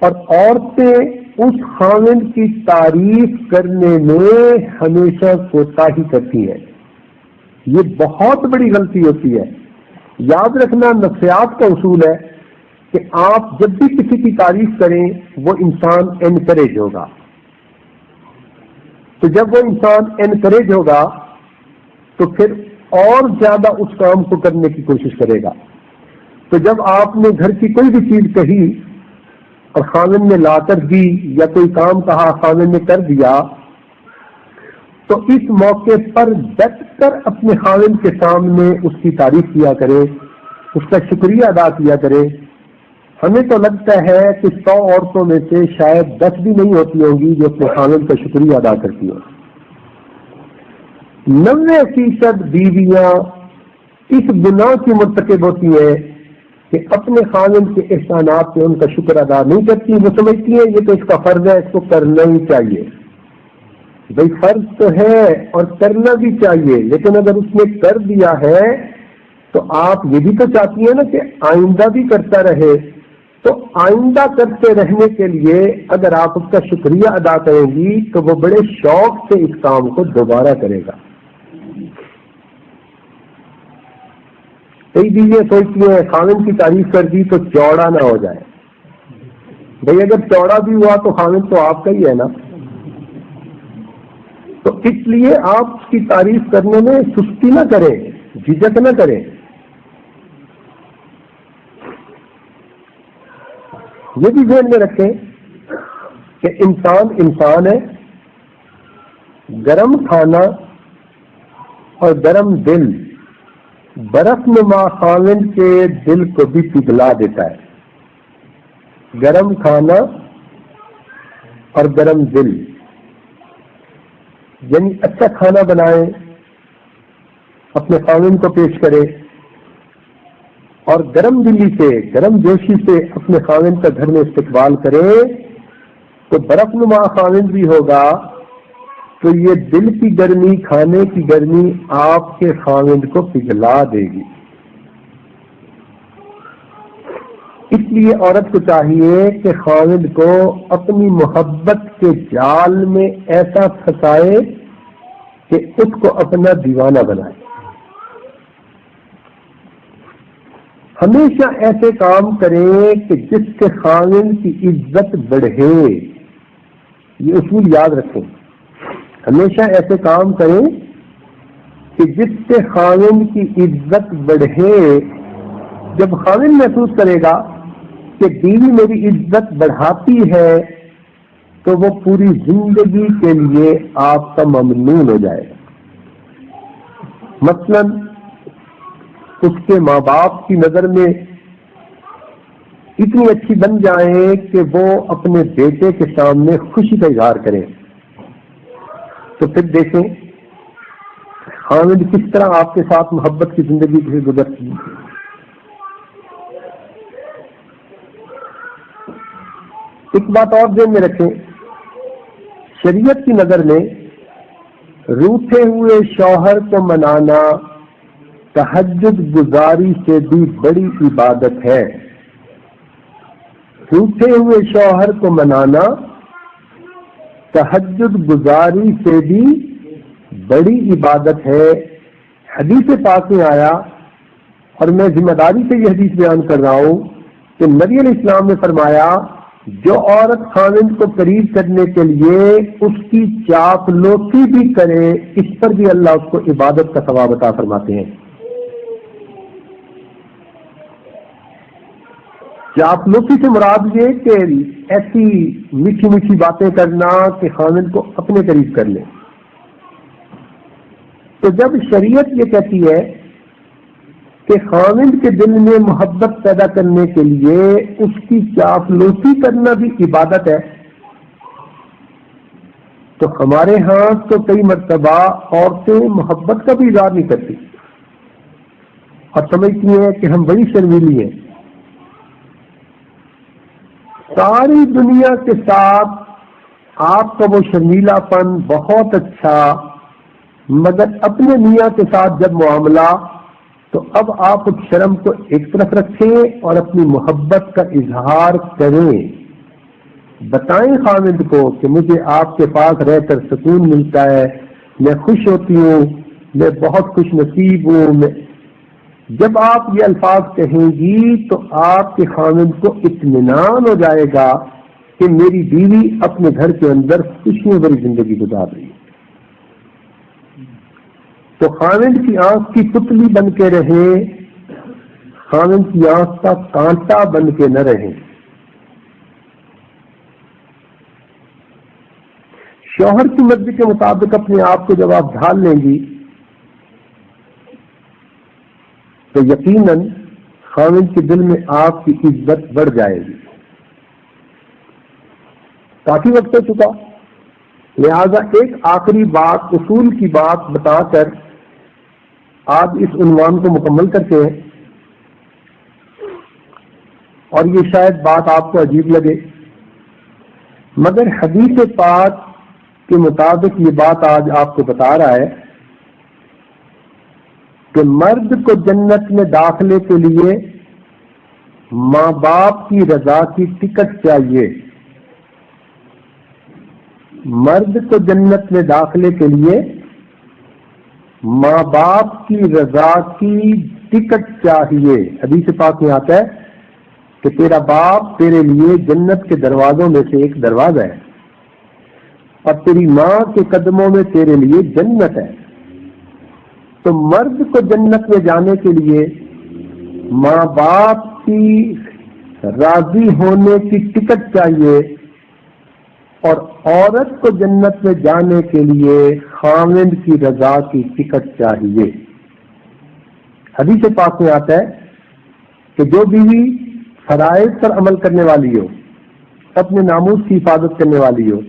اور عورتیں اس خاوند کی تعریف کرنے میں ہمیشہ کوتاہی کرتی ہیں۔ یہ بہت بڑی غلطی ہوتی ہے۔ یاد رکھنا، نفسیات کا اصول ہے کہ آپ جب بھی کسی کی تعریف کریں وہ انسان انکریج ہوگا، تو جب وہ انسان انکریج ہوگا تو پھر اور زیادہ اس کام کو کرنے کی کوشش کرے گا۔ تو جب آپ نے گھر کی کوئی بھی چیز کہی اور خاوند نے لا کر دی، یا کوئی کام کہا خاوند نے کر دیا، تو اس موقع پر ڈٹ کر اپنے خاوند کے سامنے اس کی تعریف کیا کرے، اس کا شکریہ ادا کیا کرے۔ ہمیں تو لگتا ہے کہ 100 عورتوں میں سے شاید 10 بھی نہیں ہوتی ہوں گی جو اپنے خاوند کا شکریہ ادا کرتی ہوں۔ 90% بیویاں اس گناہ کی مرتکب ہوتی ہیں کہ اپنے خاوند کے احسانات پہ ان کا شکر ادا نہیں کرتی۔ وہ سمجھتی ہیں یہ تو اس کا فرض ہے، اس کو کرنا ہی چاہیے۔ بھئی فرض تو ہے اور کرنا بھی چاہیے، لیکن اگر اس نے کر دیا ہے تو آپ یہ بھی تو چاہتی ہیں نا کہ آئندہ بھی کرتا رہے۔ تو آئندہ کرتے رہنے کے لیے اگر آپ اس کا شکریہ ادا کریں گی تو وہ بڑے شوق سے اس کام کو دوبارہ کرے گا۔ کئی بیویاں سوچتی ہیں خاوند کی تعریف کر دی تو چوڑا نہ ہو جائے۔ بھئی اگر چوڑا بھی ہوا تو خاوند تو آپ کا ہی ہے نا، تو اس لیے آپ اس کی تعریف کرنے میں سستی نہ کریں، جھجک نہ کریں۔ یہ بھی ذہن میں رکھیں کہ انسان ہے، گرم کھانا اور گرم دل برف نما خاوند کے دل کو بھی پگھلا دیتا ہے۔ گرم کھانا اور گرم دل، یعنی اچھا کھانا بنائیں، اپنے خاوند کو پیش کرے، اور گرم دلی سے، گرم جوشی سے اپنے خاوند کا گھر میں استقبال کرے، تو برف نما خاوند بھی ہوگا، تو یہ دل کی گرمی، کھانے کی گرمی آپ کے خاوند کو پگھلا دے گی۔ اس لیے عورت کو چاہیے کہ خاوند کو اپنی محبت کے جال میں ایسا پھنسائے کہ اس کو اپنا دیوانہ بنائے۔ ہمیشہ ایسے کام کریں کہ جس سے خاوند کی عزت بڑھے۔ یہ اصول یاد رکھیں، ہمیشہ ایسے کام کریں کہ جس سے خاوند کی عزت بڑھے۔ جب خاوند محسوس کرے گا کہ بیوی میری عزت بڑھاتی ہے تو وہ پوری زندگی کے لیے آپ کا ممنون ہو جائے گا۔ مثلا اس کے ماں باپ کی نظر میں اتنی اچھی بن جائیں کہ وہ اپنے بیٹے کے سامنے خوشی کا اظہار کریں، تو پھر دیکھیں خاوند کس طرح آپ کے ساتھ محبت کی زندگی سے گزرتی ہے۔ ایک بات اور ذہن میں رکھیں، شریعت کی نظر میں روٹھے ہوئے شوہر کو منانا تہجد گزاری سے بھی بڑی عبادت ہے۔ روٹھے ہوئے شوہر کو منانا تہجد گزاری سے بھی بڑی عبادت ہے. حدیث پاک میں آیا، اور میں ذمہ داری سے یہ حدیث بیان کر رہا ہوں، کہ نبی علیہ السلام نے فرمایا جو عورت خاوند کو قریب کرنے کے لیے اس کی چاپلوسی بھی کرے، اس پر بھی اللہ اس کو عبادت کا ثواب عطا فرماتے ہیں. چاپلوسی سے مراد یہ کہ ایسی میٹھی میٹھی باتیں کرنا کہ خاوند کو اپنے قریب کر لے. تو جب شریعت یہ کہتی ہے کہ خاوند کے دل میں محبت پیدا کرنے کے لیے اس کی چاپلوسی کرنا بھی عبادت ہے، تو ہمارے ہاں تو کئی مرتبہ عورتیں محبت کا بھی اظہار نہیں کرتی اور سمجھتی ہیں کہ ہم بڑی شرمیلی ہیں. ساری دنیا کے ساتھ آپ کا وہ شرمیلا پن بہت اچھا، مگر اپنے میاں کے ساتھ جب معاملہ، تو اب آپ اس شرم کو ایک طرف رکھیں اور اپنی محبت کا اظہار کریں. بتائیں خاوند کو کہ مجھے آپ کے پاس رہ کر سکون ملتا ہے، میں خوش ہوتی ہوں، میں بہت خوش نصیب ہوں. جب آپ یہ الفاظ کہیں گی تو آپ کے خاوند کو اطمینان ہو جائے گا کہ میری بیوی اپنے گھر کے اندر خوشیوں بھری زندگی گزار رہی ہے. تو خاوند کی آنکھ کی پتلی بن کے رہیں، خاوند کی آنکھ کا کانٹا بن کے نہ رہیں. شوہر کی مرضی کے مطابق اپنے آپ کو جب آپ ڈھال لیں گی تو یقیناً خاوند کے دل میں آپ کی عزت بڑھ جائے گی. کافی وقت ہو چکا، لہذا ایک آخری بات، اصول کی بات بتا کر آج اس عنوان کو مکمل کرتے ہیں. اور یہ شاید بات آپ کو عجیب لگے، مگر حدیث پاک کے مطابق یہ بات آج آپ کو بتا رہا ہے کہ مرد کو جنت میں داخلے کے لیے ماں باپ کی رضا کی ٹکٹ چاہیے. مرد کو جنت میں داخلے کے لیے ماں باپ کی رضا کی ٹکٹ چاہیے. حدیث پاک میں آتا ہے کہ تیرا باپ تیرے لیے جنت کے دروازوں میں سے ایک دروازہ ہے اور تیری ماں کے قدموں میں تیرے لیے جنت ہے. تو مرد کو جنت میں جانے کے لیے ماں باپ کی راضی ہونے کی ٹکٹ چاہیے، اور عورت کو جنت میں جانے کے لیے خاوند کی رضا کی ٹکٹ چاہیے. حدیث پاک میں آتا ہے کہ جو بیوی فرائض پر عمل کرنے والی ہو، اپنے ناموس کی حفاظت کرنے والی ہو،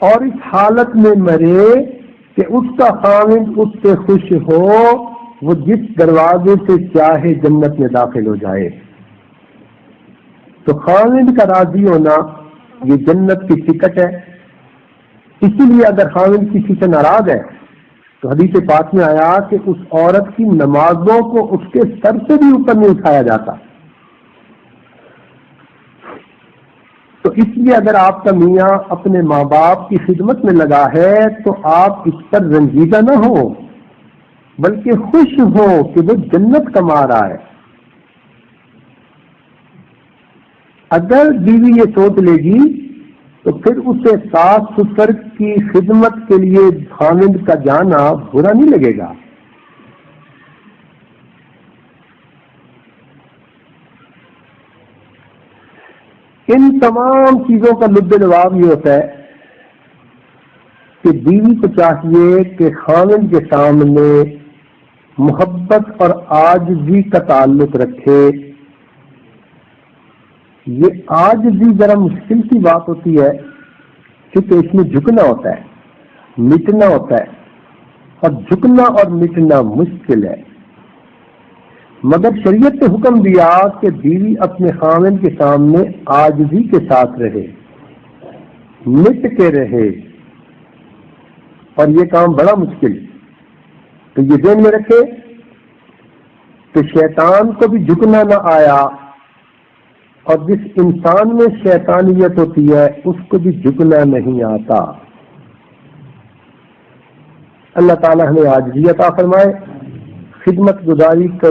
اور اس حالت میں مرے کہ اس کا خاوند اس سے خوش ہو، وہ جس دروازے سے چاہے جنت میں داخل ہو جائے. تو خاوند کا راضی ہونا یہ جنت کی ٹکٹ ہے. اسی لیے اگر خاوند کسی سے ناراض ہے تو حدیث پاک میں آیا کہ اس عورت کی نمازوں کو اس کے سر سے بھی اوپر نہیں اٹھایا جاتا. تو اس لیے اگر آپ کا میاں اپنے ماں باپ کی خدمت میں لگا ہے تو آپ اس پر رنجیدہ نہ ہو، بلکہ خوش ہو کہ وہ جنت کما رہا ہے. اگر بیوی یہ سوچ لے گی تو پھر اسے ساس سسر کی خدمت کے لیے خاوند کا جانا برا نہیں لگے گا. ان تمام چیزوں کا لب لباب یہ ہوتا ہے کہ بیوی کو چاہیے کہ خاوند کے سامنے محبت اور عاجزی کا تعلق رکھے. یہ عاجزی ذرا مشکل کی بات ہوتی ہے کیونکہ اس میں جھکنا ہوتا ہے، مٹنا ہوتا ہے، اور جھکنا اور مٹنا مشکل ہے. مگر شریعت نے حکم دیا کہ بیوی اپنے خاوند کے سامنے عاجزی کے ساتھ رہے، مٹ کے رہے، اور یہ کام بڑا مشکل. تو یہ ذہن میں رکھے کہ شیطان کو بھی جھکنا نہ آیا، اور جس انسان میں شیطانیت ہوتی ہے اس کو بھی جھکنا نہیں آتا. اللہ تعالیٰ ہمیں عاجزی عطا فرمائے، خدمت گزاری کا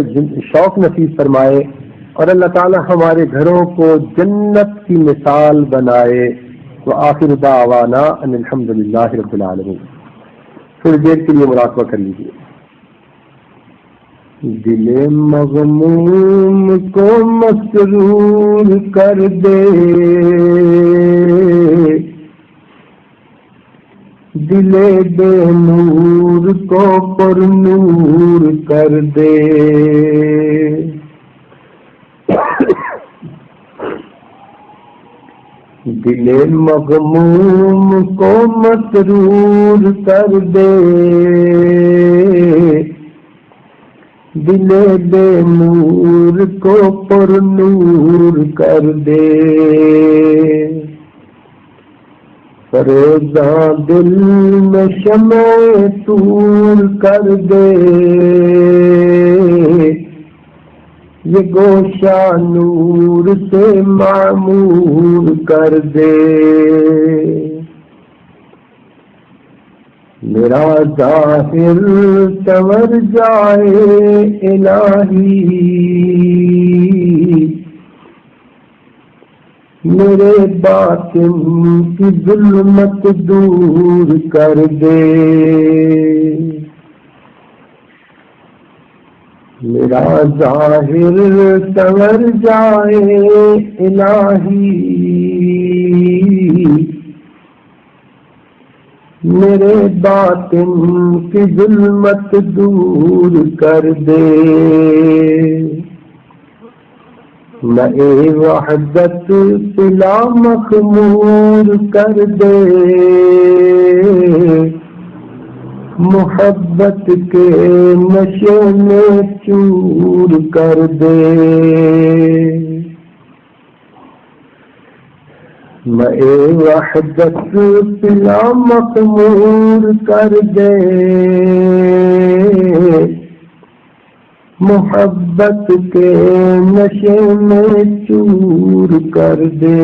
شوق نصیب فرمائے، اور اللہ تعالیٰ ہمارے گھروں کو جنت کی مثال بنائے۔ وآخر دعوانا ان الحمد للہ رب العالمین۔ تھوڑی دیر کے لیے مراقبہ کر لیجیے۔ دل مغموم کو مسرور کر دے، دل بے نور کو پر نور کر دے، دل مغموم کو مسرور کر دے، دل بے نور کو پر نور کر دے، فروزاں دل میں شمع طور کر دے، یہ گوشہ نور سے معمور کر دے، میرا ظاہر سنور جائے الہی، میرے باطن کی ظلمت دور کر دے، میرا ظاہر سنور جائے الہی، میرے باطن کی ظلمت دور کر دے، میں وحدت صلہ مخمور کر دے، محبت کے نشے میں چور کر دے، میں وحدت صلہ مخمور کر دے، محبت کے نشے میں چور کر دے،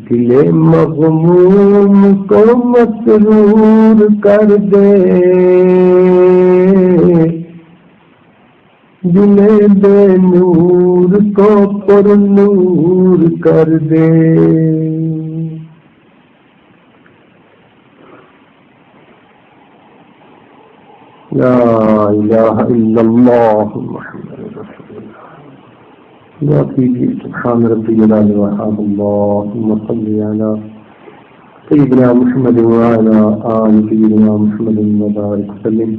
دل مغموم کو مسرور کر دے، دل بے نور کو پر نور کر دے۔ لا الہ الا اللہ محمد رسول اللہ۔ دعا کیجیے سبحان ربی العلی وحمد اللہم صلی علی سیدنا محمد وعلی آل سیدنا محمد وبارک وسلم۔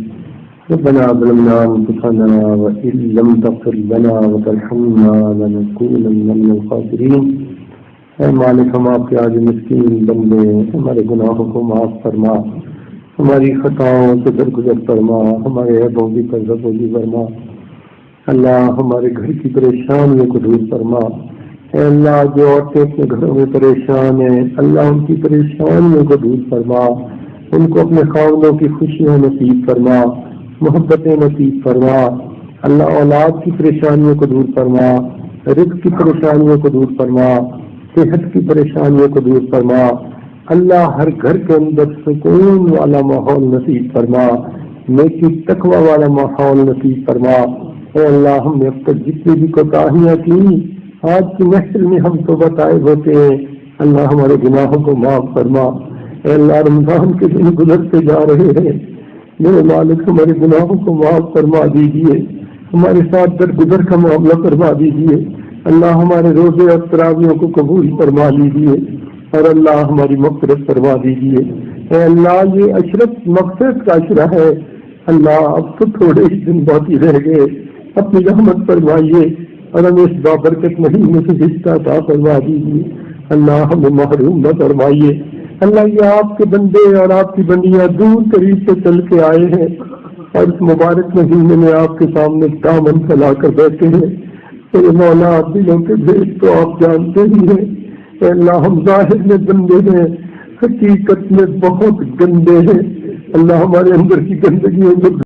ربنا ظلمنا انفسنا وإن لم تغفر لنا وترحمنا لنكونن من الخاسرین۔ اے مالک، ہم آپ کے آج مسکین بندے، ہمارے گناہوں کو معاف فرما، ہماری خطاؤں سے درگزر فرما، ہمارے عیبوں کی پردہ فرما۔ اللہ ہمارے گھر کی پریشانیوں کو دور فرما۔ اے اللہ، جو عورتیں اپنے گھروں میں پریشان ہیں، اللہ ان کی پریشانیوں کو دور فرما، ان کو اپنے خاندانوں کی خوشیاں نصیب فرما، محبتیں نصیب فرما۔ اللہ اولاد کی پریشانیوں کو دور فرما، رزق کی پریشانیوں کو دور فرما، صحت کی پریشانیوں کو دور فرما۔ اللہ ہر گھر کے اندر سکون والا ماحول نصیب فرما، نیکی تقوی والا ماحول نصیب فرما۔ اے اللہ، ہم نے اب تک جتنی بھی کوتاہیاں کی، آج کی محفل میں ہم تو طائب ہوتے ہیں، اللہ ہمارے گناہوں کو معاف فرما۔ اے اللہ، رمضان کے دن گزرتے جا رہے ہیں، میرے مالک ہمارے گناہوں کو معاف فرما دیجیے، ہمارے ساتھ درگزر کا معاملہ فرما دیجیے۔ اللہ ہمارے روزے اور تراویحوں کو قبول فرما لیجیے، اور اللہ ہماری مغفرت فرما دیجیے۔ اے اللہ، یہ عشرت مغفرت کا عشرہ ہے، اللہ اب تو تھوڑے ہی دن باقی رہ گئے، اپنی رحمت فرمائیے اور ہمیں اس بابرکت مہینے سے حصہ عطا فرما دیجیے۔ اللہ ہمیں محروم نہ فرمائیے۔ اللہ، یہ آپ کے بندے اور آپ کی بندیاں دور قریب سے چل کے آئے ہیں اور اس مبارک مہینے میں آپ کے سامنے دامن پھیلا کر بیٹھے ہیں۔ میرے مولا، دلوں کے بھید تو آپ جانتے ہی ہیں۔ اے اللہ، ہم ظاہر میں بندے ہیں، حقیقت میں بہت گندے ہیں۔ اللہ ہمارے اندر کی گندگیوں کو